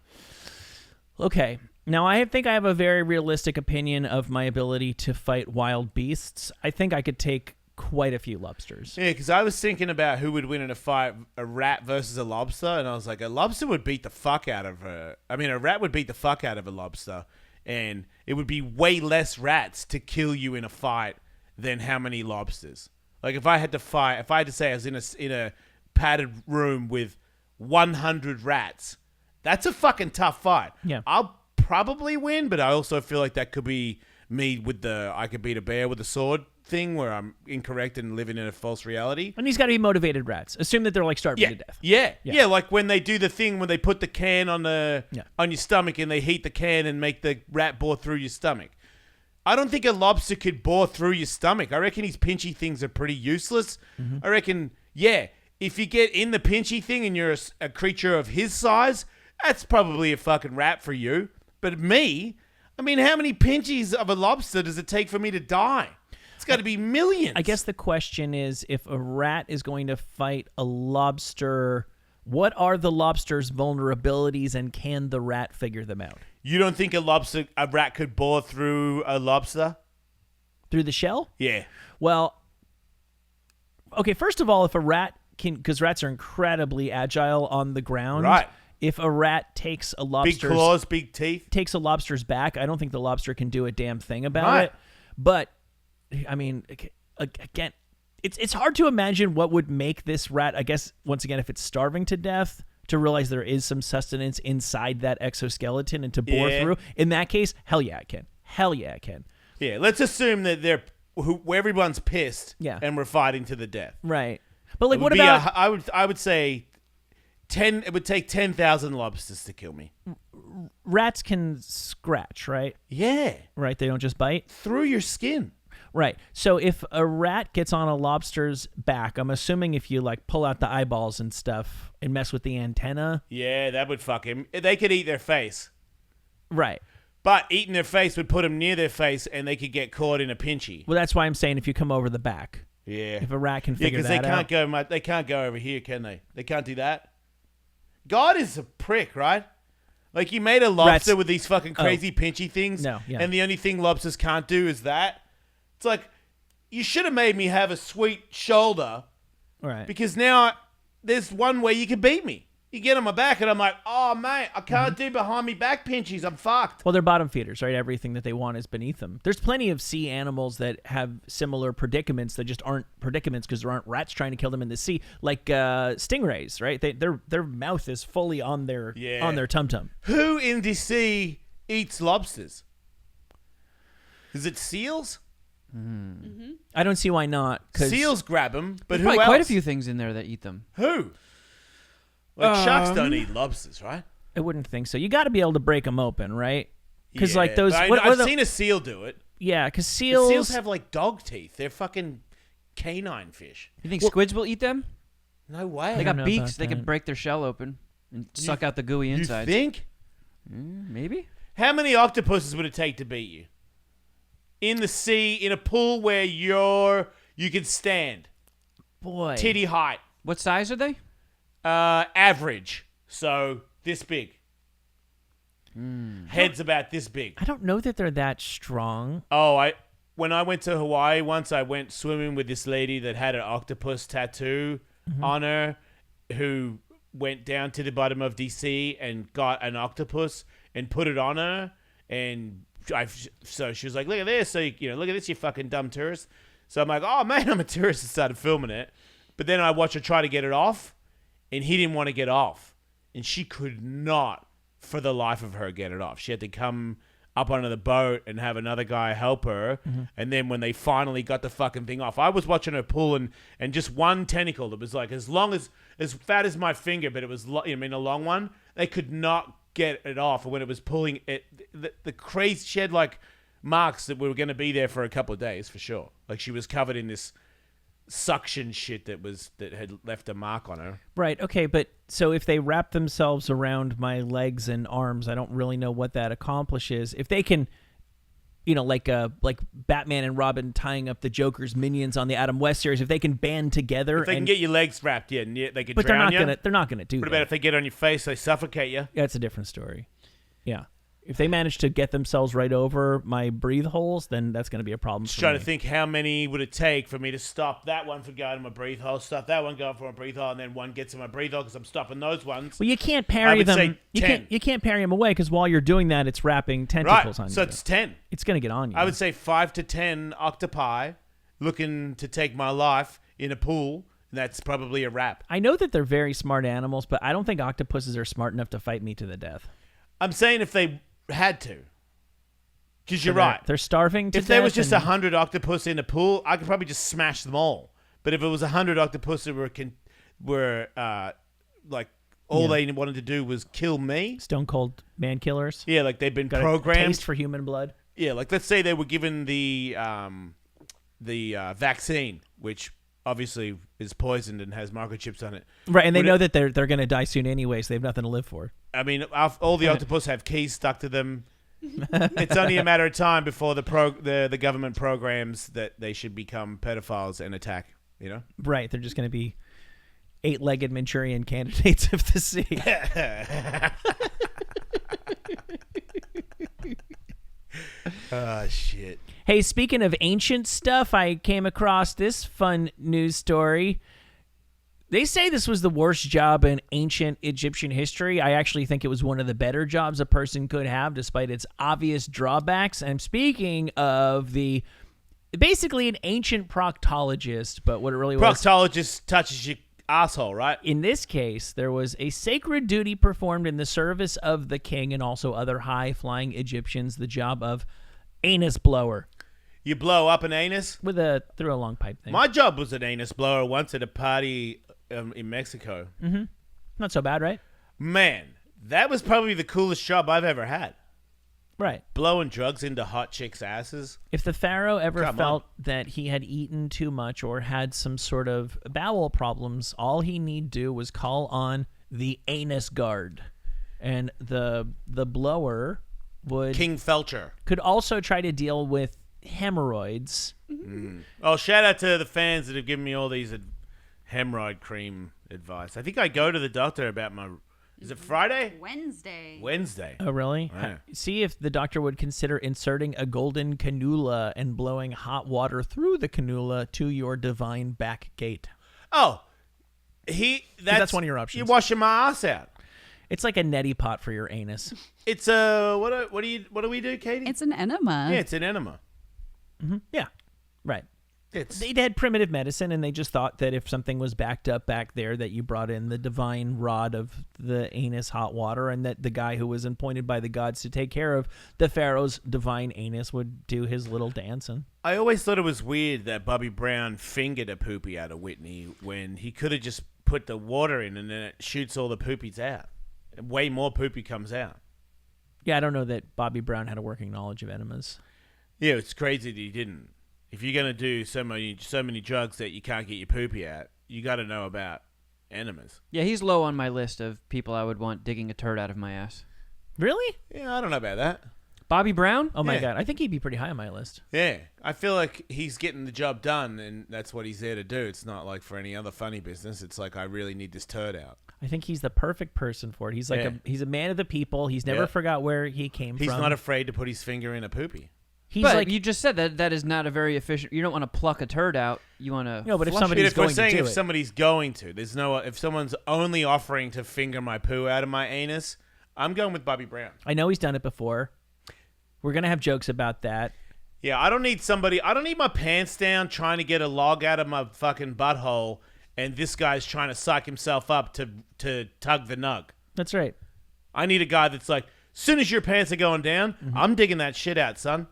Okay. Now, I think I have a very realistic opinion of my ability to fight wild beasts. I think I could take quite a few lobsters. Yeah, because I was thinking about who would win in a fight, a rat versus a lobster, and I was like, a lobster would beat the fuck out of a... I mean, a rat would beat the fuck out of a lobster, and it would be way less rats to kill you in a fight than how many lobsters. Like, if I had to fight... If I had to say I was in a padded room with 100 rats, that's a fucking tough fight. Yeah. I'll probably win, but I also feel like that could be me with the I could beat a bear with a sword thing where I'm incorrect and living in a false reality. And he's got to be motivated rats. Assume that they're like starving to death. Yeah, like when they do the thing when they put the can on Yeah. on your stomach and they heat the can and make the rat bore through your stomach. I don't think a lobster could bore through your stomach. I reckon his pinchy things are pretty useless. I reckon, if you get in the pinchy thing and you're a creature of his size, that's probably a fucking rat for you. But me, I mean, how many pinchies of a lobster does it take for me to die? It's got to be millions. I guess the question is, if a rat is going to fight a lobster, what are the lobster's vulnerabilities, and can the rat figure them out? You don't think a rat could bore through a lobster? Through the shell? Yeah. Well, okay, first of all, if a rat can, because rats are incredibly agile on the ground. Right. If a rat takes a Big lobster's claws, big teeth. takes a lobster's back, I don't think the lobster can do a damn thing about Right. it. But I mean, again, it's hard to imagine what would make this rat, I guess, once again, if it's starving to death, to realize there is some sustenance inside that exoskeleton and to bore Yeah. through. In that case, hell yeah, it can. Hell yeah, it can. Yeah, let's assume that everyone's pissed Yeah. and we're fighting to the death. Right. But like, It what would be about? I would say 10. It would take 10,000 lobsters to kill me. Rats can scratch, right? Yeah, Right. They don't just bite. through your skin. Right. So if a rat gets on a lobster's back, I'm assuming if you like pull out the eyeballs and stuff and mess with the antenna. Yeah, that would fuck him. They could eat their face, Right. but eating their face would put them near their face, and they could get caught in a pinchy. Well, that's why I'm saying if you come over the back, Yeah, if a rat can yeah, figure because they that can't out. go. They can't go over here, can they? They can't do that. God is a prick, right? Like he made a lobster Rats- with these fucking crazy pinchy things. No, yeah. And the only thing lobsters can't do is that. It's like, you should have made me have a sweet shoulder Right. because now there's one way you can beat me. You get on my back, and I'm like, oh, mate, I can't do behind me back pinchies. I'm fucked. Well, they're bottom feeders, right? Everything that they want is beneath them. There's plenty of sea animals that have similar predicaments that just aren't predicaments because there aren't rats trying to kill them in the sea, like stingrays, right? Their mouth is fully on their tum-tum. Who in the sea eats lobsters? Is it seals? I don't see why not. 'Cause Seals grab them, but There's who probably else? quite a few things in there that eat them. Who? Like sharks don't eat lobsters, right? I wouldn't think so. You got to be able to break them open, right? Because Yeah, like those, but what I've are the- seen a seal do it. yeah, because But seals, seals have like dog teeth. They're fucking canine fish. You think squids will eat them? No way. They don't got know beaks. about They can that. break their shell open and suck out the gooey you insides. think? Maybe. How many octopuses would it take to beat you? In the sea, in a pool where you can stand. boy, Titty height. What size are they? Average. So this big. Head's about this big. I don't know that they're that strong. Oh, when I went to Hawaii once, I went swimming with this lady that had an octopus tattoo on her, who went down to the bottom of the sea and got an octopus and put it on her, and so she was like, "Look at this! So look at this, you fucking dumb tourist." So I'm like, "Oh man, I'm a tourist," and started filming it. But then I watched her try to get it off, and he didn't want to get off, and she could not, for the life of her, get it off. She had to come up onto the boat and have another guy help her. And then when they finally got the fucking thing off, I was watching her pull and just one tentacle that was like as fat as my finger, but it was a long one. They could not get it off. And when it was pulling it, the crazy, she had like marks that were going to be there for a couple of days for sure. Like she was covered in this suction shit that had left a mark on her. Right. Okay. But so if they wrap themselves around my legs and arms, I don't really know what that accomplishes. If they can, like Batman and Robin tying up the Joker's minions on the Adam West series, if they can band together, If they can get your legs wrapped, yeah, they could but they're drown not you. they're not gonna do What that. about if they get on your face, they suffocate you? Yeah, it's a different story. Yeah. If they manage to get themselves right over my breathe holes, then that's going to be a problem Just for trying me. to think how many would it take for me to stop that one from going to my breathe hole, stop that one going for my breathe hole, and then one gets in my breathe hole because I'm stopping those ones. Well, you can't I parry would them. say You 10. can't parry them away because while you're doing that, it's wrapping tentacles Right, on so you. it's 10. It's going to get on you. I would say 5 to 10 octopi looking to take my life in a pool, and that's probably a wrap. I know that they're very smart animals, but I don't think octopuses are smart enough to fight me to the death. I'm saying if they had to. Because you're So they're- right. They're starving to If there was death just and- 100 octopus in a pool, I could probably just smash them all. But if it was 100 octopus that were like all they wanted to do was kill me, stone cold man killers. yeah, like they've been Got a programmed. taste for human blood. Yeah, like let's say they were given the vaccine, which obviously is poisoned and has microchips on it. Right, and they Would know it- that they're going to die soon anyway, so they have nothing to live for. I mean, all the octopus have keys stuck to them. It's only a matter of time before the government programs that they should become pedophiles and attack. Right, they're just going to be 8-legged Manchurian candidates of the sea. Oh shit. Hey, speaking of ancient stuff, I came across this fun news story. They say this was the worst job in ancient Egyptian history. I actually think it was one of the better jobs a person could have, despite its obvious drawbacks. And speaking of basically an ancient proctologist, but what it really was. Proctologist touches your asshole, right? In this case, there was a sacred duty performed in the service of the king and also other high-flying Egyptians, the job of anus blower You blow up an anus. through a long pipe thing. My job was an anus blower once at a party in Mexico. Not so bad, right? Man, that was probably the coolest job I've ever had. Right. Blowing drugs into hot chicks' asses. If the pharaoh ever Come felt that he had eaten too much or had some sort of bowel problems, all he need do was call on the anus guard, and the blower King Felcher. could also try to deal with hemorrhoids. Oh, shout out to the fans that have given me all these hemorrhoid cream advice. I think I go to the doctor about my Is it Friday? Wednesday. Wednesday. Oh, really? Right. See if the doctor would consider inserting a golden cannula and blowing hot water through the cannula to your divine back gate. Oh, that's one of your options. You're washing my ass out. It's like a neti pot for your anus. It's a what do we do, Katie? It's an enema. Yeah, it's an enema. Yeah, right. It's They had primitive medicine, and they just thought that if something was backed up back there, that you brought in the divine rod of the anus hot water, and that the guy who was appointed by the gods to take care of the pharaoh's divine anus would do his little dancing. I always thought it was weird that Bobby Brown fingered a poopy out of Whitney when he could have just put the water in and then it shoots all the poopies out. Way more poopy comes out. Yeah, I don't know that Bobby Brown had a working knowledge of enemas. Yeah, it's crazy that he didn't. If you're gonna do so many drugs that you can't get your poopy out, you got to know about enemas. Yeah, he's low on my list of people I would want digging a turd out of my ass. Really? Yeah, I don't know about that. Bobby Brown? Oh my Yeah. God, I think he'd be pretty high on my list. Yeah, I feel like he's getting the job done, and that's what he's there to do. It's not like for any other funny business. It's like I really need this turd out. I think he's the perfect person for it. He's like Yeah. he's a man of the people. He's never Yeah. forgot where he came He's from. not afraid to put his finger in a poopy. He's But like you just said that is not a very efficient. You don't want to pluck a turd out. You want to. No, but if flush somebody- it. If going we're saying to do if it. somebody's going to, there's no. If someone's only offering to finger my poo out of my anus, I'm going with Bobby Brown. I know he's done it before. We're gonna have jokes about that. Yeah, I don't need somebody. I don't need my pants down trying to get a log out of my fucking butthole, and this guy's trying to psych himself up to tug the nug. That's right. I need a guy that's like, soon as your pants are going down, I'm digging that shit out, son.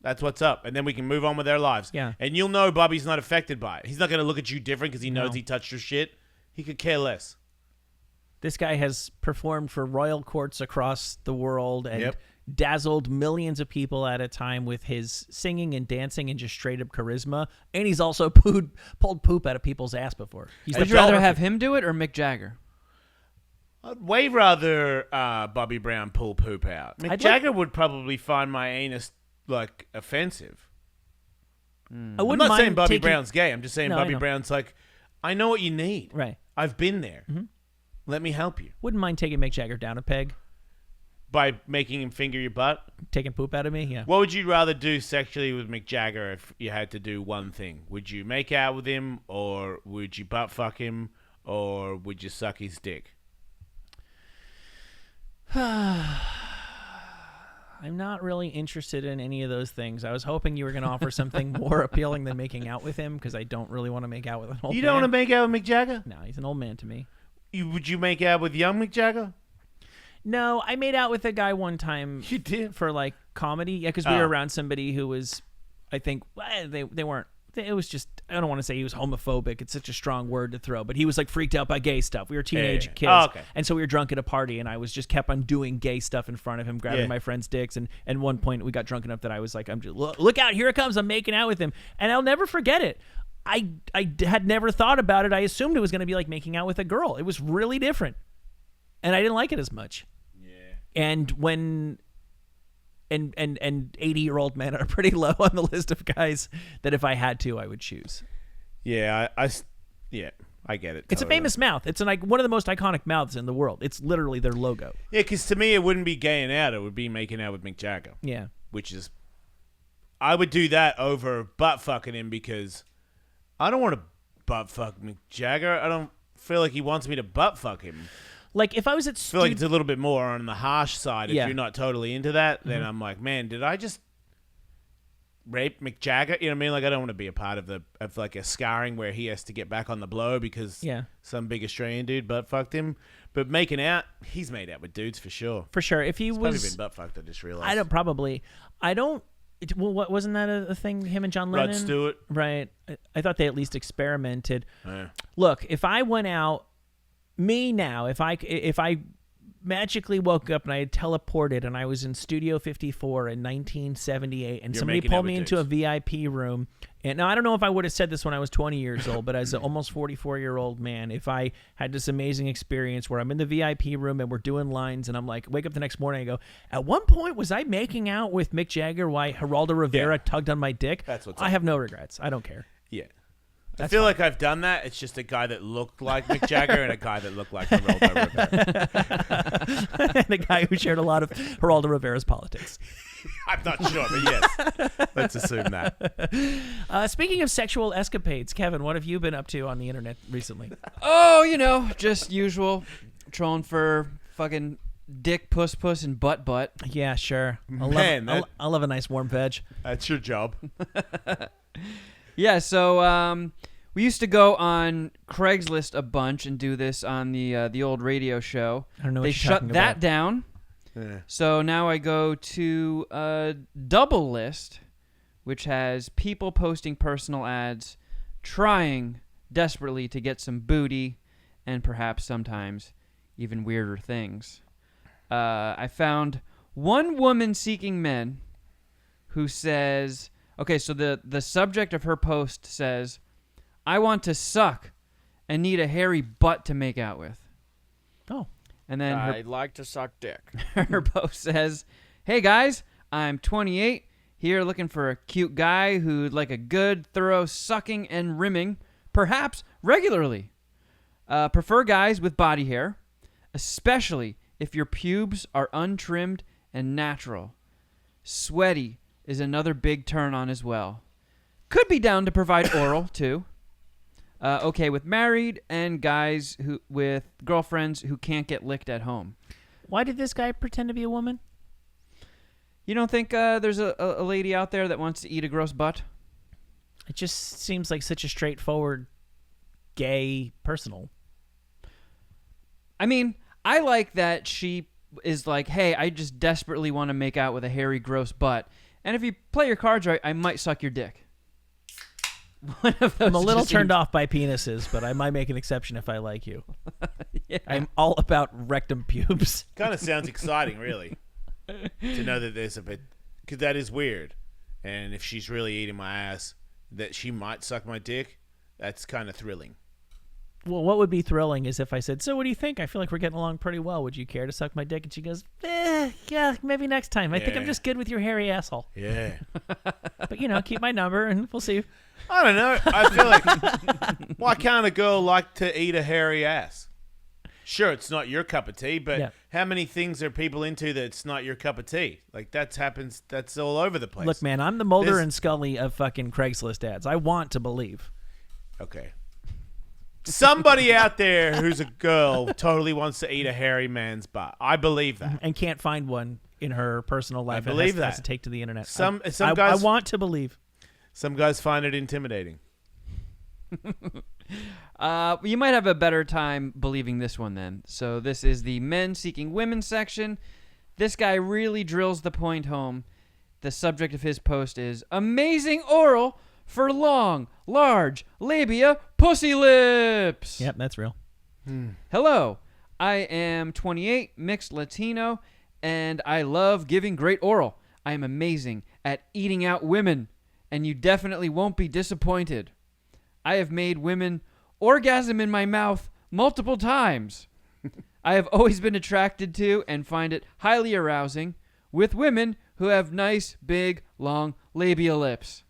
That's what's up. And then we can move on with our lives. Yeah. And you'll know Bobby's not affected by it. He's not going to look at you different because he knows No. he touched your shit. He could care less. This guy has performed for royal courts across the world and Yep. dazzled millions of people at a time with his singing and dancing and just straight up charisma. And he's also pulled poop out of people's ass before. He's Would the you rather perfect- have him do it or Mick Jagger? I'd way rather Bobby Brown pull poop out. Mick I'd Jagger would probably find my anus, like, offensive. I I'm wouldn't not mind saying Bobby taking- Brown's gay. I'm just saying No, I Bobby know. Brown's like, I know what you need. Right. I've been there. Let me help you. Wouldn't mind taking Mick Jagger down a peg, By making him finger your butt. taking poop out of me. Yeah. What would you rather do sexually with Mick Jagger if you had to do one thing? Would you make out with him, or would you butt fuck him, or would you suck his dick? I'm not really interested in any of those things. I was hoping you were going to offer something more appealing than making out with him, because I don't really want to make out with an old You man. don't want to make out with Mick Jagger? No, he's an old man to me. Would you make out with young Mick Jagger? No, I made out with a guy one time You did? for like comedy. Yeah, because we Oh. were around somebody who was, I think, they weren't. It was just, I don't want to say he was homophobic. It's such a strong word to throw, but he was like freaked out by gay stuff. We were teenage Yeah. kids. Oh, okay. And so we were drunk at a party, and I was just kept on doing gay stuff in front of him, grabbing Yeah. my friends' dicks. And at one point, we got drunk enough that I was like, I'm just, look out, here it comes. I'm making out with him. And I'll never forget it. I had never thought about it. I assumed it was going to be like making out with a girl. It was really different. And I didn't like it as much. Yeah. And when and 80-year-old men are pretty low on the list of guys that if I had to, I would choose. Yeah, yeah, I get it. It's a totally. famous mouth. It's one of the most iconic mouths in the world. It's literally their logo. Yeah, because to me, it wouldn't be gaying out. It would be making out with Mick Jagger. Yeah. Which is, I would do that over butt fucking him because I don't want to butt fuck Mick Jagger. I don't feel like he wants me to butt fuck him. Like if I was at I feel like it's a little bit more on the harsh side. If Yeah. you're not totally into that, then I'm like, man, did I just rape Mick Jagger? You know what I mean? Like, I don't want to be a part of like a scarring where he has to get back on the blow because Yeah. some big Australian dude butt fucked him. But making out, he's made out with dudes for sure. for sure. If he He's probably was, been butt fucked. I just realized. I don't. Well, what wasn't that a thing? Him and John Lennon. Rod Stewart. Right. I thought they at least experimented. Yeah. Look, if I went out, if I magically woke up and I had teleported and I was in Studio 54 in 1978 and You're somebody making out pulled with me into a dudes. VIP room, and now I don't know if I would have said this when I was 20 years old, but as an almost 44-year-old man, if I had this amazing experience where I'm in the VIP room and we're doing lines and I'm like, wake up the next morning and I go, at one point was I making out with Mick Jagger while Geraldo Rivera Yeah. tugged on my dick? That's what's I up. have no regrets. I don't care. Yeah. I feel like I've done that. It's just a guy that looked like Mick Jagger and a guy that looked like Geraldo Rivera. And a guy who shared a lot of Geraldo Rivera's politics. I'm not sure, but yes. Let's assume that. Speaking of sexual escapades, Kevin, what have you been up to on the internet recently? Oh, just usual. Trolling for fucking dick, puss, and butt. Yeah, sure. Man, I love a nice warm veg. That's your job. Yeah, so we used to go on Craigslist a bunch and do this on the old radio show. I don't know what They you're shut talking that about. down. Yeah. So now I go to Double List, which has people posting personal ads, trying desperately to get some booty, and perhaps sometimes even weirder things. I found one woman seeking men who says, okay, so the subject of her post says, I want to suck and need a hairy butt to make out with. Oh. And then her I'd like to suck dick. her post says, hey guys, I'm 28, here looking for a cute guy who'd like a good, thorough sucking and rimming, perhaps regularly. Prefer guys with body hair, especially if your pubes are untrimmed and natural. Sweaty is another big turn on as well. Could be down to provide oral, too. Okay with married and guys who with girlfriends who can't get licked at home. Why did this guy pretend to be a woman? You don't think there's a lady out there that wants to eat a gross butt? It just seems like such a straightforward, gay, personal. I mean, I like that she is like, hey, I just desperately want to make out with a hairy, gross butt. And if you play your cards right, I might suck your dick. One of those I'm a little just turned seems- off by penises, but I might make an exception if I like you. Yeah. I'm all about rectum pubes. Kind of sounds exciting, really, to know that there's a bit, because that is weird. And if she's really eating my ass, that she might suck my dick, that's kind of thrilling. Well, what would be thrilling is if I said, so what do you think? I feel like we're getting along pretty well. Would you care to suck my dick? And she goes, yeah, maybe next time. I think I'm Yeah. just good with your hairy asshole. Yeah. But, keep my number and we'll see. I don't know. I feel like, why can't a girl like to eat a hairy ass? Sure, it's not your cup of tea, but Yeah. how many things are people into that's not your cup of tea? Like, that happens, that's all over the place. Look, man, I'm the Mulder This- and Scully of fucking Craigslist ads. I want to believe. Okay. Somebody out there who's a girl totally wants to eat a hairy man's butt. I believe that. And can't find one in her personal life. I believe It has that. to take to the internet. Some I guys want to believe. Some guys find it intimidating. You might have a better time believing this one then. So this is the men seeking women section. This guy really drills the point home. The subject of his post is amazing oral for long, large labia pussy lips. Yep, that's real. Hello, I am 28, mixed Latino, and I love giving great oral. I am amazing at eating out women, and you definitely won't be disappointed. I have made women orgasm in my mouth multiple times. I have always been attracted to and find it highly arousing with women who have nice, big, long labia lips.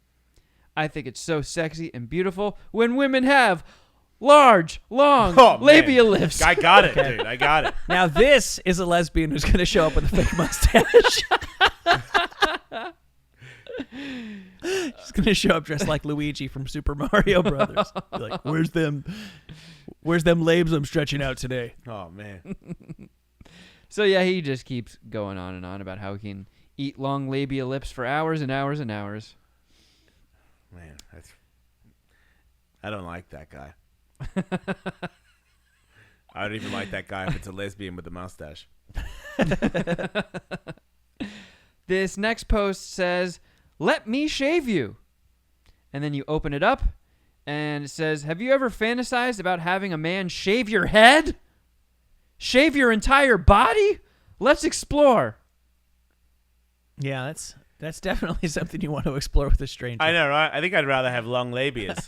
I think it's so sexy and beautiful when women have large, long labia man. lips. I got it, dude. I got it. Now this is a lesbian who's going to show up with a fake mustache. She's going to show up dressed like Luigi from Super Mario Brothers. Be like, where's them labes I'm stretching out today? Oh, man. So yeah, he just keeps going on and on about how he can eat long labia lips for hours and hours and hours. Man, I don't like that guy. I don't even like that guy if it's a lesbian with a mustache. This next post says, "Let me shave you." And then you open it up and it says, "Have you ever fantasized about having a man shave your head? Shave your entire body? Let's explore." Yeah, that's definitely something you want to explore with a stranger. I know, right? I think I'd rather have long labias.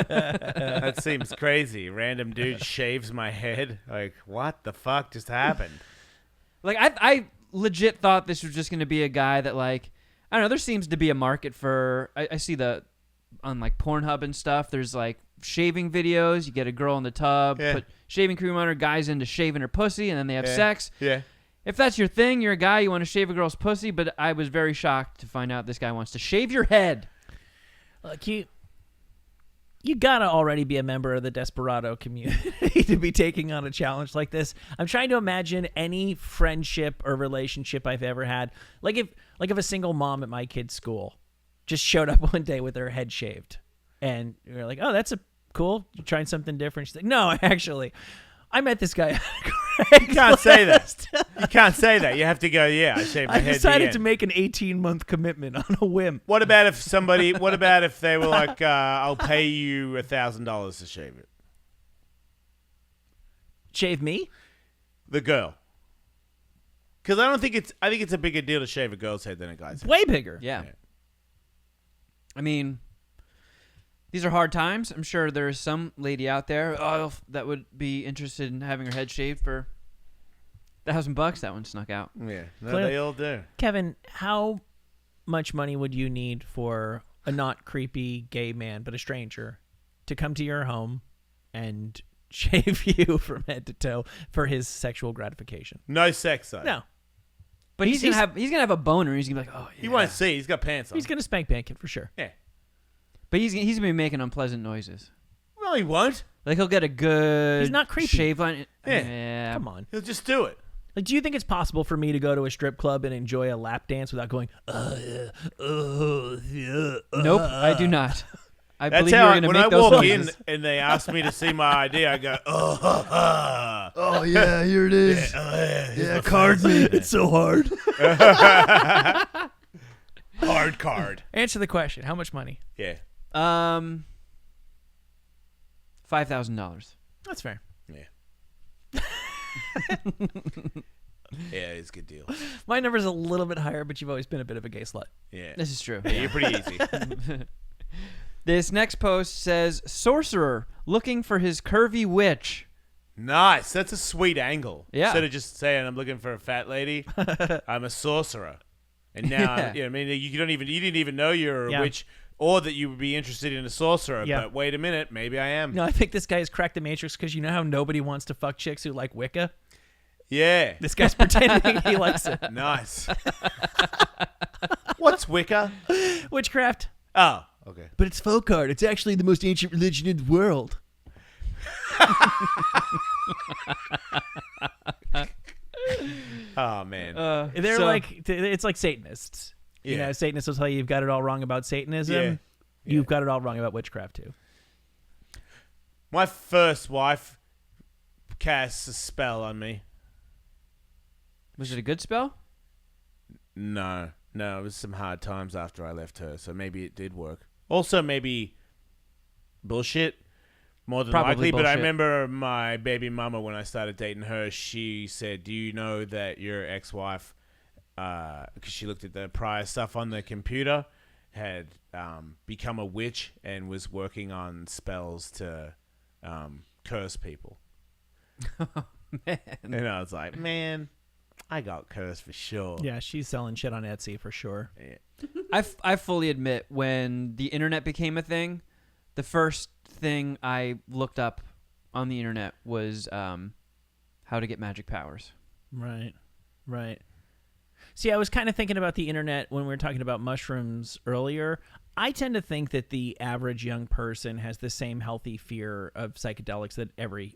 That seems crazy. Random dude shaves my head. Like, what the fuck just happened? Like I legit thought this was just going to be a guy that, like, I don't know, there seems to be a market for, I see the on like Pornhub and stuff. There's like shaving videos. You get a girl in the tub, Yeah. put shaving cream on her, guys into shaving her pussy, and then they have sex. Yeah. If that's your thing, you're a guy, you want to shave a girl's pussy, but I was very shocked to find out this guy wants to shave your head. Look, you gotta already be a member of the Desperado community to be taking on a challenge like this. I'm trying to imagine any friendship or relationship I've ever had. Like if a single mom at my kid's school just showed up one day with her head shaved, and you're like, "Oh, that's cool. You're trying something different." She's like, "No, actually, I met this guy." You can't say that. You can't say that. You have to go, yeah, I shaved my I head. decided to make an 18-month commitment on a whim. What about if they were like, I'll pay you $1,000 to shave it? Shave me? The girl. Because I think it's a bigger deal to shave a girl's head than a guy's head. Way bigger. Yeah. Yeah. I mean, these are hard times. I'm sure there's some lady out there that would be interested in having her head shaved for $1,000. That one snuck out. Yeah. No, Clearly. they all do. Kevin, how much money would you need for a not creepy gay man, but a stranger, to come to your home and shave you from head to toe for his sexual gratification? No sex, though. No. But he's gonna have a boner. He's gonna be like, oh yeah. He won't see. He's got pants on. He's going to spank Pancake for sure. Yeah. But he's gonna be making unpleasant noises. Well, he won't. Like he'll get a good. He's not creepy. Shave line. Yeah. Come on. He'll just do it. Like, do you think it's possible for me to go to a strip club and enjoy a lap dance without going, Nope, I do not. I That's believe how you're gonna when make I those walk noises. in and they ask me to see my ID, I go, Oh yeah, here it is. Yeah, card me. It's so hard. hard card. Answer the question. How much money? Yeah. $5,000. That's fair. Yeah. Yeah, it's a good deal. My number's a little bit higher, but you've always been a bit of a gay slut. Yeah. This is true. Yeah, you're pretty easy. This next post says, sorcerer looking for his curvy witch. Nice. That's a sweet angle. Yeah. Instead of just saying I'm looking for a fat lady, I'm a sorcerer. And now, Yeah. you know, I mean, you didn't even know you're a Yeah. witch, or that you would be interested in a sorcerer. Yeah. But wait a minute, maybe I am. No, I think this guy has cracked the matrix because you know how nobody wants to fuck chicks who like Wicca? Yeah. This guy's pretending he likes it. Nice. What's Wicca? Witchcraft. Oh, okay. But it's folk art. It's actually the most ancient religion in the world. Oh man. They're So- like, it's like Satanists. You Yeah. know, Satanists will tell you you've got it all wrong about Satanism. Yeah. You've got it all wrong about witchcraft, too. My first wife cast a spell on me. Was it a good spell? No, it was some hard times after I left her, so maybe it did work. Also, maybe bullshit, more than Probably likely. But I bullshit. remember my baby mama, when I started dating her, she said, "Do you know that your ex-wife, because she looked at the prior stuff on the computer, had become a witch and was working on spells to curse people?" Man. And I was like, man, I got cursed for sure. Yeah, she's selling shit on Etsy for sure. Yeah. I fully admit, when the internet became a thing, the first thing I looked up on the internet was how to get magic powers. Right. See, I was kind of thinking about the internet when we were talking about mushrooms earlier. I tend to think that the average young person has the same healthy fear of psychedelics that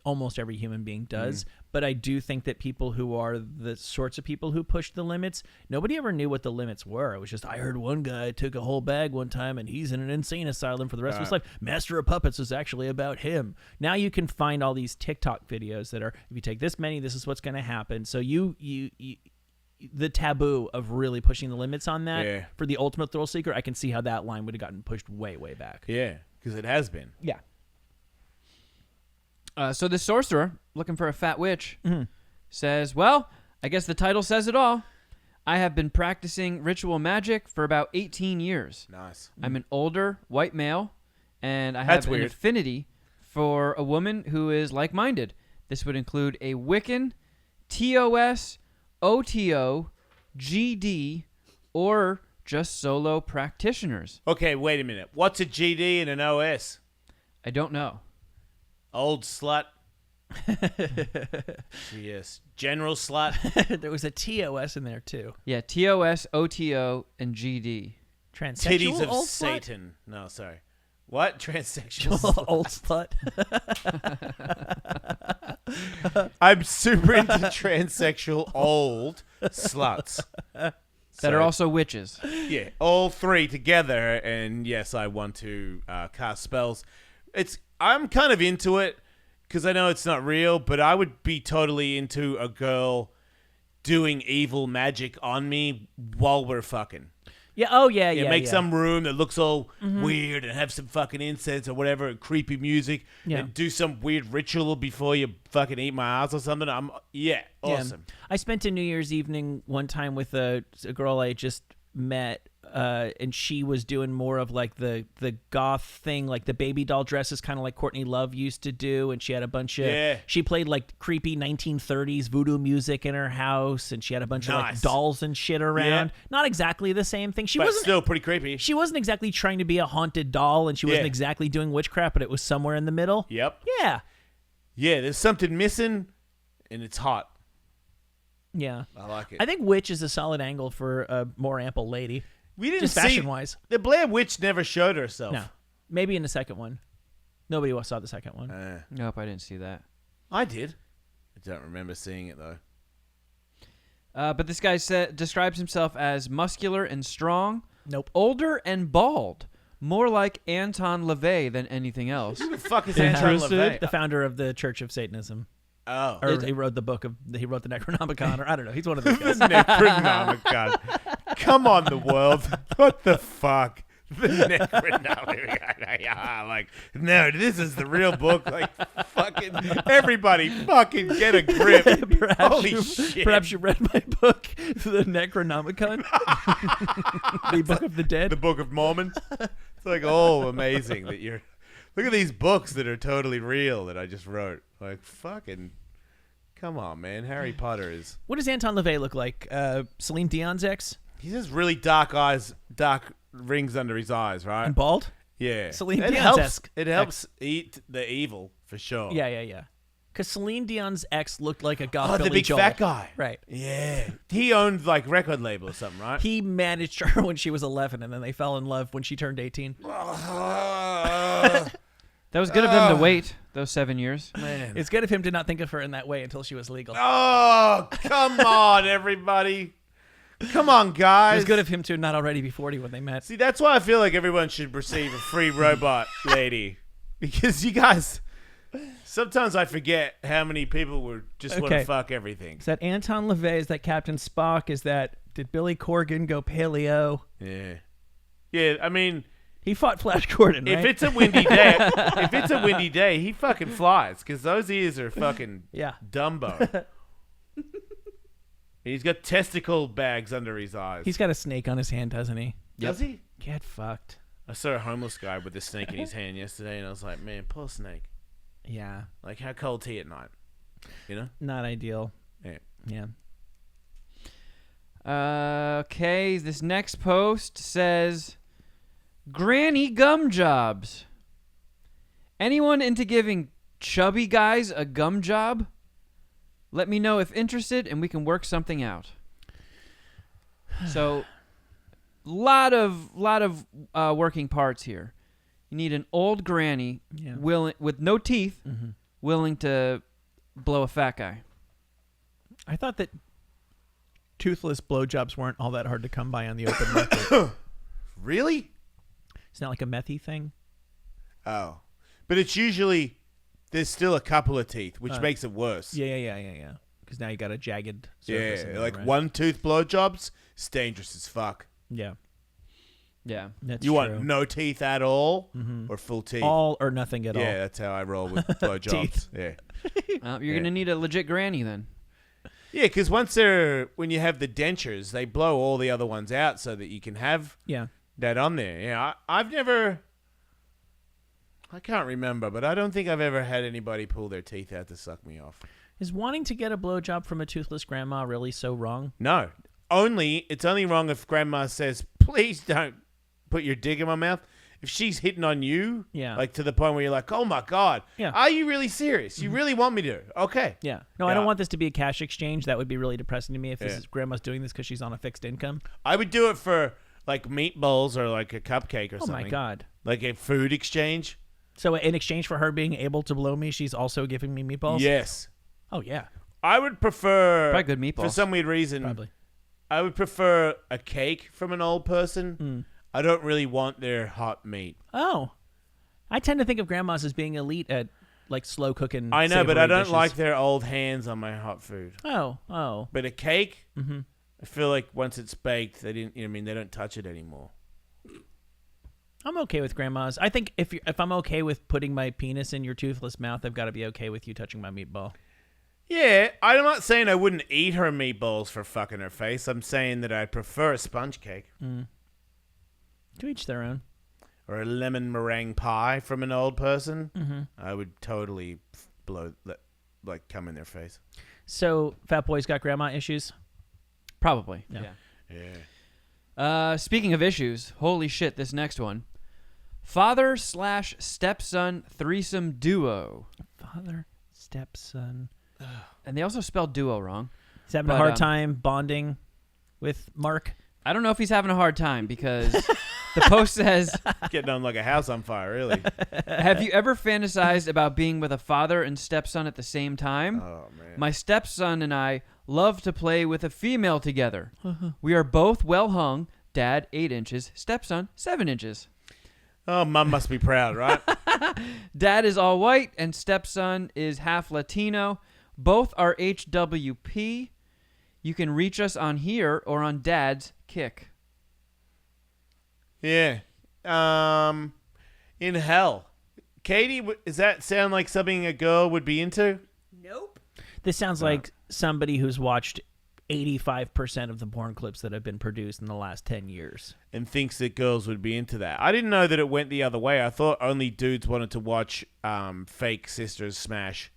almost every human being does. But I do think that people who are the sorts of people who push the limits, nobody ever knew what the limits were. It was just, I heard one guy took a whole bag one time and he's in an insane asylum for the rest of his life. Master of Puppets was actually about him. Now you can find all these TikTok videos that are, if you take this many, this is what's going to happen. So the taboo of really pushing the limits on that Yeah. for the ultimate thrill seeker, I can see how that line would have gotten pushed way, way back. Yeah, because it has been. Yeah. So the sorcerer, looking for a fat witch, says, well, I guess the title says it all. I have been practicing ritual magic for about 18 years. Nice. I'm an older white male, and I That's have an weird. affinity for a woman who is like-minded. This would include a Wiccan, TOS, OTO, GD, or just solo practitioners? Okay, wait a minute. What's a GD and an OS? I don't know. Old slut. Yes. General slut. There was a TOS in there too. Yeah, TOS, OTO, and GD. Transsexual Titties of old Satan. No, sorry. What? Transsexual slut? slut. Old slut. I'm super into transsexual old sluts. That are also witches. Yeah, all three together, and yes, I want to cast spells. I'm kind of into it because I know it's not real, but I would be totally into a girl doing evil magic on me while we're fucking. Yeah. Oh yeah. Yeah. Make yeah. some room that looks all weird and have some fucking incense or whatever, and creepy music, and do some weird ritual before you fucking eat my ass or something. Awesome. Yeah. I spent a New Year's evening one time with a girl I just met, and she was doing more of like the goth thing, like the baby doll dresses, kind of like Courtney Love used to do. And she had a bunch of she played like creepy 1930s voodoo music in her house, and she had a bunch of like dolls and shit around. Not exactly the same thing. But wasn't still pretty creepy. She wasn't exactly trying to be a haunted doll, and she wasn't exactly doing witchcraft, but it was somewhere in the middle. Yep. Yeah. Yeah. There's something missing, and it's hot. Yeah. I like it. I think witch is a solid angle for a more ample lady. We didn't just see fashion-wise. The Blair Witch never showed herself. No. Maybe in the second one. Nobody saw the second one. Nope, I didn't see that. I did. I don't remember seeing it, though. But this guy describes himself as muscular and strong. Nope. Older and bald. More like Anton LaVey than anything else. Who the fuck is Anton LaVey? The founder of the Church of Satanism. Oh. Or he wrote the Necronomicon, or I don't know. He's one of those guys. The Necronomicon. Come on, the world. What the fuck? The Necronomicon. Like, no, this is the real book. Like, fucking everybody fucking get a grip. Holy shit. Perhaps you read my book, The Necronomicon. The Book of the Dead. The Book of Mormon. It's like, oh, amazing that you're... Look at these books that are totally real that I just wrote. Like, fucking... Come on, man. Harry Potter is... What does Anton LaVey look like? Celine Dion's ex? He has really dark eyes, dark rings under his eyes, right? And bald? Yeah. Celine It Dion's helps. It helps eat the evil, for sure. Yeah. Because Celine Dion's ex looked like a goth Billy the big Joel. fat guy. Right. Yeah. He owned, like, record label or something, right? He managed her when she was 11, and then they fell in love when she turned 18. That was good of them to wait those 7 years. Man. It's good of him to not think of her in that way until she was legal. Oh, come on, everybody. Come on, guys. It was good of him to not already be 40 when they met. See, that's why I feel like everyone should receive a free robot lady. Because you guys... Sometimes I forget how many people would just want to fuck everything. Is that Anton LaVey? Is that Captain Spock? Did Billy Corgan go paleo? Yeah. Yeah, I mean... He fought Flash Gordon, right? If it's a windy day, he fucking flies because those ears are fucking Dumbo. He's got testicle bags under his eyes. He's got a snake on his hand, doesn't he? Does he? Get fucked. I saw a homeless guy with a snake in his hand yesterday, and I was like, man, poor snake. Yeah. Like, how cold's he at night? You know? Not ideal. Yeah. Okay, this next post says... Granny gum jobs. Anyone into giving chubby guys a gum job? Let me know if interested, and we can work something out. So, lot of working parts here. You need an old granny willing with no teeth, willing to blow a fat guy. I thought that toothless blowjobs weren't all that hard to come by on the open market. Really? It's not like a methy thing. Oh. But it's usually, there's still a couple of teeth, which makes it worse. Yeah. Because now you got a jagged surface. Yeah, like one tooth blowjobs, it's dangerous as fuck. Yeah. Yeah. That's you true. want no teeth at all or full teeth? All or nothing at all. Yeah, that's how I roll with blowjobs. Yeah. You're going to need a legit granny then. Yeah, because when you have the dentures, they blow all the other ones out so that you can have that on there. Yeah, I can't remember, but I don't think I've ever had anybody pull their teeth out to suck me off. Is wanting to get a blowjob from a toothless grandma really so wrong? No. It's only wrong if grandma says, please don't put your dick in my mouth. If she's hitting on you, Yeah. like to the point where you're like, oh my God, Yeah. are you really serious? You really want me to? Okay. Yeah. No, I don't want this to be a cash exchange. That would be really depressing to me if grandma's doing this because she's on a fixed income. I would do it for like meatballs or like a cupcake or something. Oh my God. Like a food exchange. So in exchange for her being able to blow me, she's also giving me meatballs? Yes. Oh, yeah. I would prefer, Probably good meatballs. for some weird reason, Probably. I would prefer a cake from an old person. I don't really want their hot meat. Oh. I tend to think of grandmas as being elite at, like, slow cooking. I know, but I savory don't dishes. like their old hands on my hot food. Oh. But a cake, I feel like once it's baked, they didn't. They don't touch it anymore. I'm okay with grandmas. I think if I'm okay with putting my penis in your toothless mouth, I've got to be okay with you touching my meatball. Yeah, I'm not saying I wouldn't eat her meatballs for fucking her face. I'm saying that I'd prefer a sponge cake To each their own. or a lemon meringue pie from an old person. I would totally come in their face. So, Fat Boy's got grandma issues? Probably. Yeah. Yeah. Speaking of issues, holy shit, this next one. Father/stepson threesome duo. Father, stepson. And they also spelled duo wrong. He's having But, a hard time bonding with Mark. I don't know if he's having a hard time because the post says, Getting on like a house on fire, really. have you ever fantasized about being with a father and stepson at the same time? Oh, man. My stepson and I love to play with a female together. We are both well hung. Dad, 8 inches. Stepson, 7 inches. Oh, Mum must be proud, right? Dad is all white and stepson is half Latino. Both are HWP. You can reach us on here or on Dad's Kick. Yeah. In hell. Katie, does that sound like something a girl would be into? This sounds like somebody who's watched 85% of the porn clips that have been produced in the last 10 years. And thinks that girls would be into that. I didn't know that it went the other way. I thought only dudes wanted to watch fake sisters smash.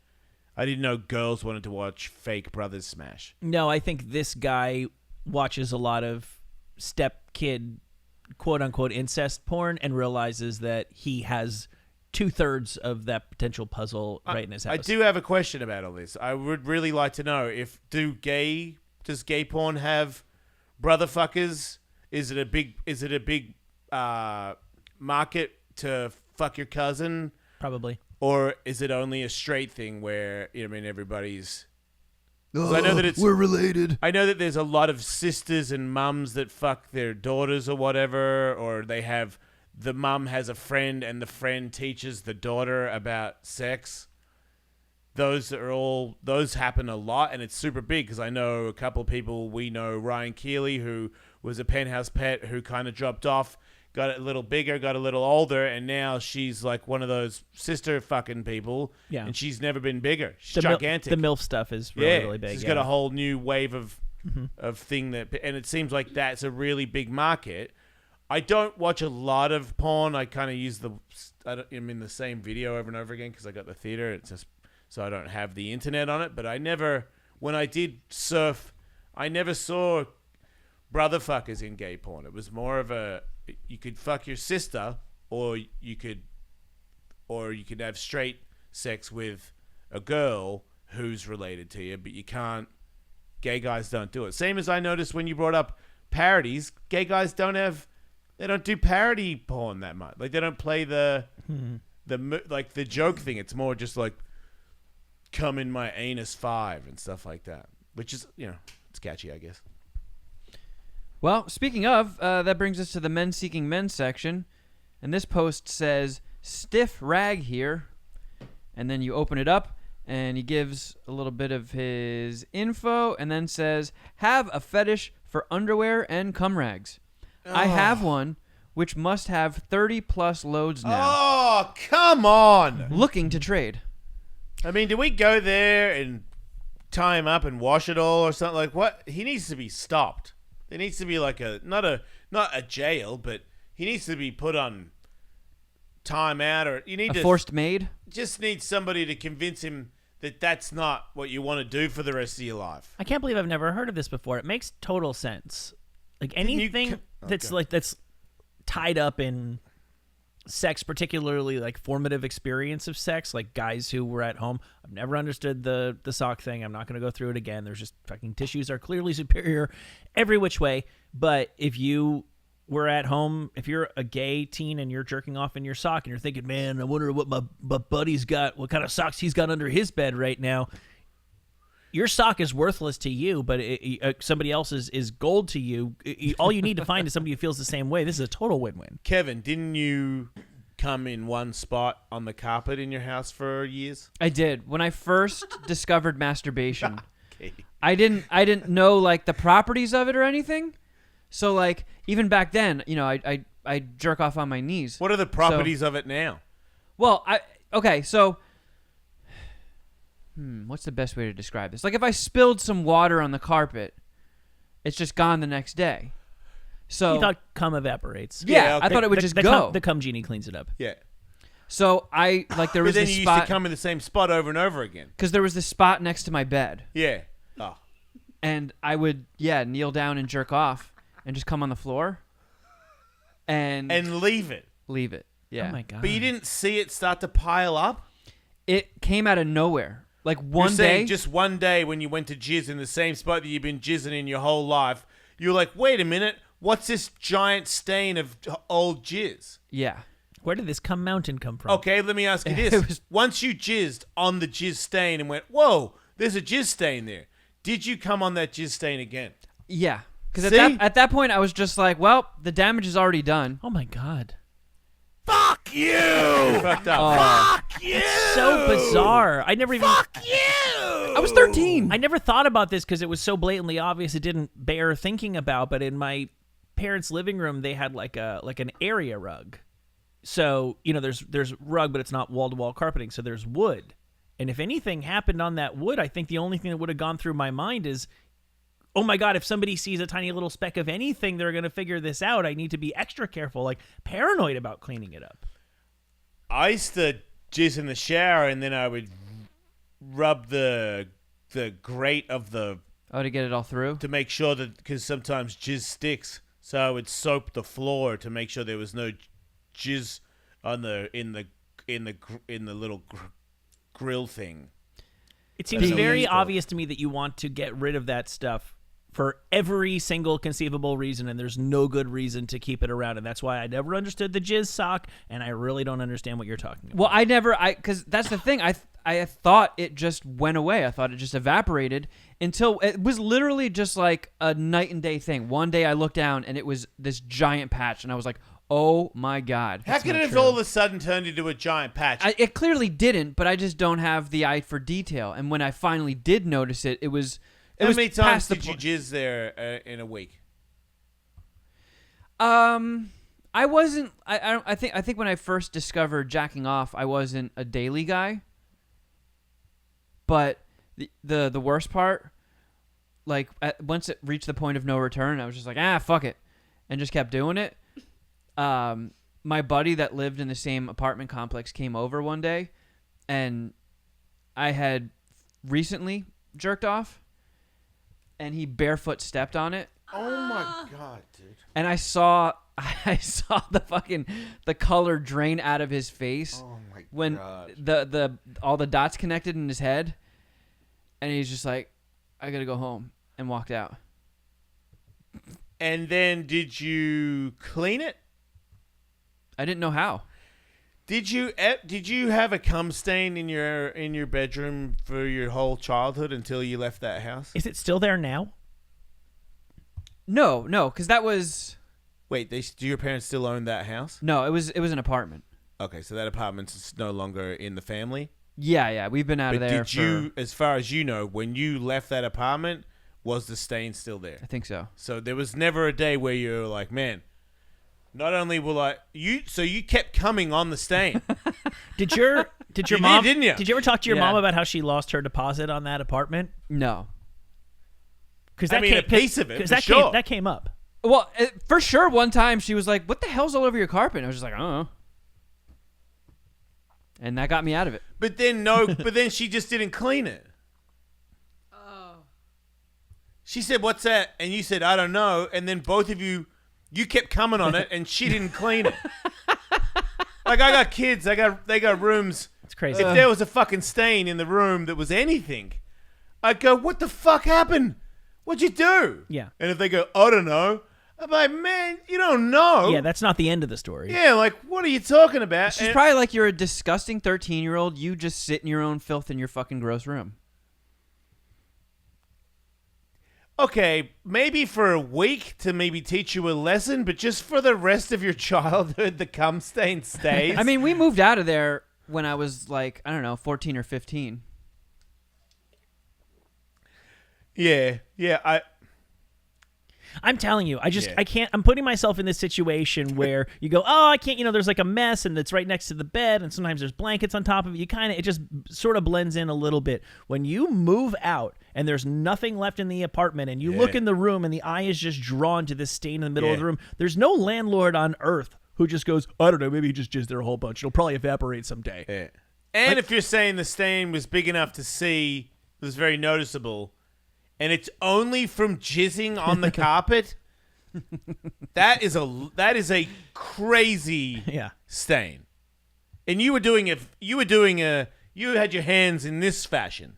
I didn't know girls wanted to watch fake brothers smash. No, I think this guy watches a lot of step-kid, quote-unquote, incest porn and realizes that he has 2/3 of that potential puzzle right in his house. I do have a question about all this. I would really like to know does gay porn have brother fuckers? Is it a big market to fuck your cousin? Probably. Or is it only a straight thing where, everybody's... Oh, I know that we're related. I know that there's a lot of sisters and mums that fuck their daughters or whatever, or the mum has a friend and the friend teaches the daughter about sex. Those happen a lot, and it's super big because I know a couple of people. We know Ryan Keeley, who was a Penthouse pet, who kind of dropped off, got a little bigger, got a little older, and now she's like one of those sister fucking people. Yeah. And she's never been bigger. She's The gigantic. the MILF stuff is really big. She's got a whole new wave of thing and it seems like that's a really big market. I don't watch a lot of porn. I kind of use I'm in the same video over and over again because I got the theater. It's just so I don't have the internet on it. But when I did surf, I never saw brother fuckers in gay porn. It was more of you could fuck your sister, or you could have straight sex with a girl who's related to you, but you can't. Gay guys don't do it. Same as I noticed when you brought up parodies. Gay guys don't do parody porn that much. Like they don't play the joke thing. It's more just like come in my anus 5 and stuff like that, which is it's catchy, I guess. Well, speaking of, that brings us to the Men Seeking Men section. And this post says, stiff rag here. And then you open it up, and he gives a little bit of his info, and then says, have a fetish for underwear and cum rags. I have one, which must have 30-plus loads now. Oh, come on. Looking to trade. I mean, do we go there and tie him up and wash it all or something? Like, what? He needs to be stopped. There needs to be like not a jail, but he needs to be put on time out, or you need A forced maid? Just need somebody to convince him that that's not what you want to do for the rest of your life. I can't believe I've never heard of this before. It makes total sense. Like Didn't you anything that's tied up in sex, particularly like formative experience of sex, like guys who were at home. I've never understood the sock thing. I'm not going to go through it again. There's just fucking tissues are clearly superior every which way. But if you were at home, if you're a gay teen and you're jerking off in your sock and you're thinking, man, I wonder what my buddy's got, what kind of socks he's got under his bed right now. Your sock is worthless to you, but somebody else's is gold to you. All you need to find is somebody who feels the same way. This is a total win-win. Kevin, didn't you come in one spot on the carpet in your house for years? I did. When I first discovered masturbation, Okay. I didn't know like the properties of it or anything. So like even back then, you know, I jerk off on my knees. What are the properties of it now? Well, so what's the best way to describe this? Like if I spilled some water on the carpet, it's just gone the next day. So You thought cum evaporates. yeah, okay. I thought it would just go. The cum genie cleans it up. Yeah. So I like there But was then this you used to spot come in the same spot over and over again. because there was this spot next to my bed, Yeah. Oh. and I would kneel down and jerk off and just come on the floor and And leave it. leave it. Yeah. Oh my god. But you didn't see it start to pile up? It came out of nowhere. Like one You're saying day. just one day when you went to jizz in the same spot that you've been jizzing in your whole life, you're like, wait a minute, what's this giant stain of old jizz? Yeah. Where did this cum mountain come from? Okay, let me ask you It this. was- Once you jizzed on the jizz stain and went, whoa, there's a jizz stain there, did you come on that jizz stain again? Yeah. Because See? at that point, I was just like, well, the damage is already done. Oh my god. Fuck you! Fucked up. Fuck you! So bizarre. I never even I was 13. I never thought about this because it was so blatantly obvious it didn't bear thinking about, but in my parents' living room they had like an area rug. So, you know, there's rug, but it's not wall-to-wall carpeting, so there's wood. And if anything happened on that wood, I think the only thing that would have gone through my mind is, oh my god, if somebody sees a tiny little speck of anything, they're going to figure this out. I need to be extra careful, like paranoid about cleaning it up. I used to jizz in the shower and then I would rub the grate of the Oh, to get it all through? to make sure that, because sometimes jizz sticks, so I would soap the floor to make sure there was no jizz on in the little grill thing. It seems That's very illegal. obvious to me that you want to get rid of that stuff for every single conceivable reason, and there's no good reason to keep it around, and that's why I never understood the jizz sock, and I really don't understand what you're talking about. Well, because that's the thing. I thought it just went away. I thought it just evaporated until it was literally just like a night and day thing. One day I looked down and it was this giant patch, and I was like, oh my god. How could it have all of a sudden turned into a giant patch? It clearly didn't, but I just don't have the eye for detail. And when I finally did notice it, it was How many times past the did you point. jizz there in a week? I wasn't. I think when I first discovered jacking off, I wasn't a daily guy. But the worst part, like once it reached the point of no return, I was just like, fuck it, and just kept doing it. My buddy that lived in the same apartment complex came over one day, and I had recently jerked off, and he barefoot stepped on it. Oh my god, dude! And I saw the color drain out of his face Oh my when god! the all the dots connected in his head, and he's just like, I gotta go home, and walked out. And then did you clean it? I didn't know how. Did you have a cum stain in your bedroom for your whole childhood until you left that house? Is it still there now? No, because that was Wait, do your parents still own that house? no, it was an apartment. Okay, so that apartment's no longer in the family. Yeah, we've been out But of there. did you, as far as you know, when you left that apartment, was the stain still there? I think so. So there was never a day where you were like, man, not only will you kept coming on the stain. Did your You mom? didn't you? Did you ever talk to your Yeah. mom about how she lost her deposit on that apartment? No. Because I mean, a piece of it, Because for sure. that came up. Well, for sure. One time she was like, "What the hell's all over your carpet?" And I was just like, "I don't know." And that got me out of it. But then she just didn't clean it. She said, "What's that?" And you said, "I don't know." And then both of you kept coming on it, and she didn't clean it. Like, I got kids. They got rooms. It's crazy. If there was a fucking stain in the room that was anything, I'd go, "What the fuck happened? What'd you do?" Yeah. And if they go, "I don't know," I'm like, "Man, you don't know." Yeah, that's not the end of the story. Yeah, like, what are you talking about? She's And- probably like, you're a disgusting 13-year-old. You just sit in your own filth in your fucking gross room. Okay, maybe for a week to maybe teach you a lesson, but just for the rest of your childhood, the cum stain stays. I mean, we moved out of there when I was like, I don't know, 14 or 15. yeah, I'm telling you, Yeah. I can't. I'm putting myself in this situation where you go, oh, I can't. There's like a mess, and it's right next to the bed, and sometimes there's blankets on top of it. It just sort of blends in a little bit. When you move out and there's nothing left in the apartment, and you look in the room, and the eye is just drawn to this stain in the middle of the room. There's no landlord on earth who just goes, I don't know, maybe he just jizzed there a whole bunch. It'll probably evaporate someday. yeah. And if you're saying the stain was big enough to see, it was very noticeable, and it's only from jizzing on the carpet, that is a crazy stain. And you had your hands in this fashion.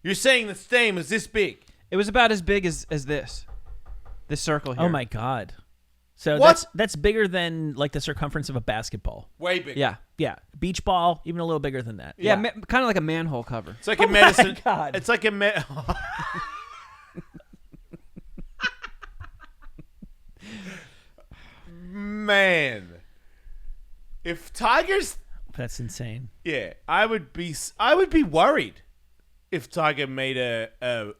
You're saying the stain was this big. It was about as big as this circle here. Oh my god! So What? that's bigger than like the circumference of a basketball. Way big. Yeah. Yeah, beach ball, even a little bigger than that. Yeah, kind of like a manhole cover. It's like a medicine. God. It's like a man. If tigers, That's insane. yeah, I would be worried if Tiger made a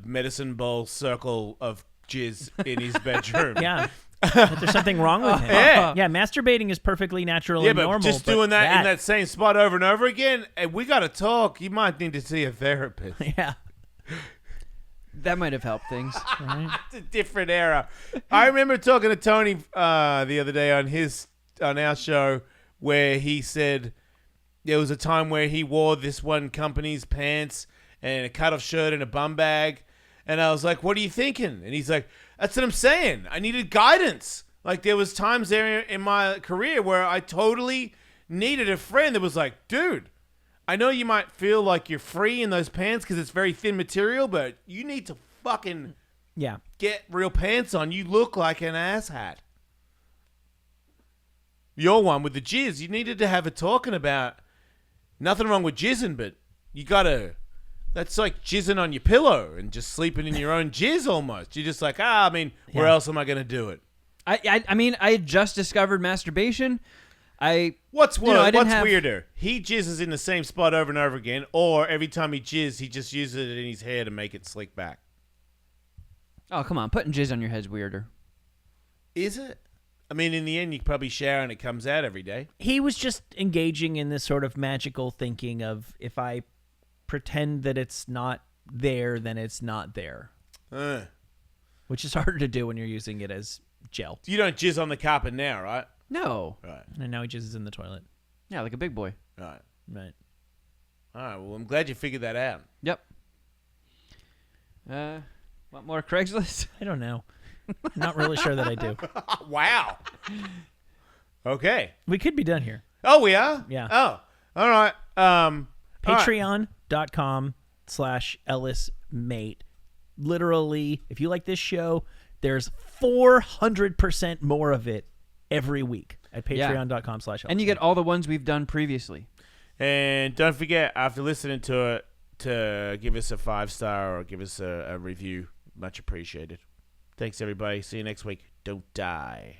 medicine ball circle of jizz in his bedroom. Yeah. That there's something wrong with him. Yeah. Masturbating is perfectly natural Yeah, and but normal. just doing that in that same spot over and over again, and we got to talk. You might need to see a therapist. Yeah. That might have helped things. Right? It's a different era. I remember talking to Tony the other day on our show where he said there was a time where he wore this one company's pants and a cut-off shirt and a bum bag, and I was like, "What are you thinking?" And he's like, "That's what I'm saying. I needed guidance. Like there was times there in my career where I totally needed a friend that was like, dude, I know you might feel like you're free in those pants because it's very thin material, but you need to fucking Yeah. get real pants on. You look like an asshat." You're one with the jizz. You needed to have a talking about nothing wrong with jizzing, but you gotta. That's like jizzing on your pillow and just sleeping in your own jizz almost. You're just like, where else am I gonna do it? I mean, I had just discovered masturbation. What's I didn't have- weirder? He jizzes in the same spot over and over again, or every time he jizzes, he just uses it in his hair to make it slick back. Oh, come on. Putting jizz on your head's weirder. Is it? I mean, in the end, you probably shower and it comes out every day. He was just engaging in this sort of magical thinking of if I pretend that it's not there, then it's not there. Which is harder to do when you're using it as gel. You don't jizz on the carpet now, right? No. Right. And now he just is in the toilet. Yeah, like a big boy. Right. Right. All right. Well, I'm glad you figured that out. Yep. Want more Craigslist? I don't know. Not really sure that I do. Wow. Okay. We could be done here. Oh, we are? Yeah. Oh, all right. All right. Patreon.com/EllisMate. Literally, if you like this show, there's 400% more of it every week at patreon.com/EllisMate. And you get all the ones we've done previously. And don't forget, after listening to it, to give us a 5-star or give us a review. Much appreciated. Thanks, everybody. See you next week. Don't die.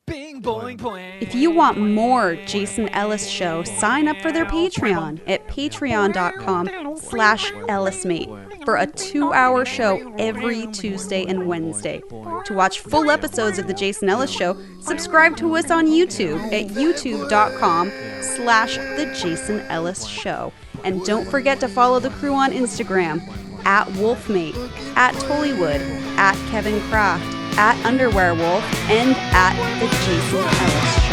Bing, boing, boing. If you want more Jason Ellis Show, sign up for their Patreon at patreon.com/EllisMate for a 2-hour show every Tuesday and Wednesday. To watch full episodes of The Jason Ellis Show, subscribe to us on YouTube at youtube.com/The Jason Ellis Show. And don't forget to follow the crew on Instagram at Wolfmate, at Tullywood, at Kevin Kraft, at Underwear Wolf, and at The Jason Ellis Show.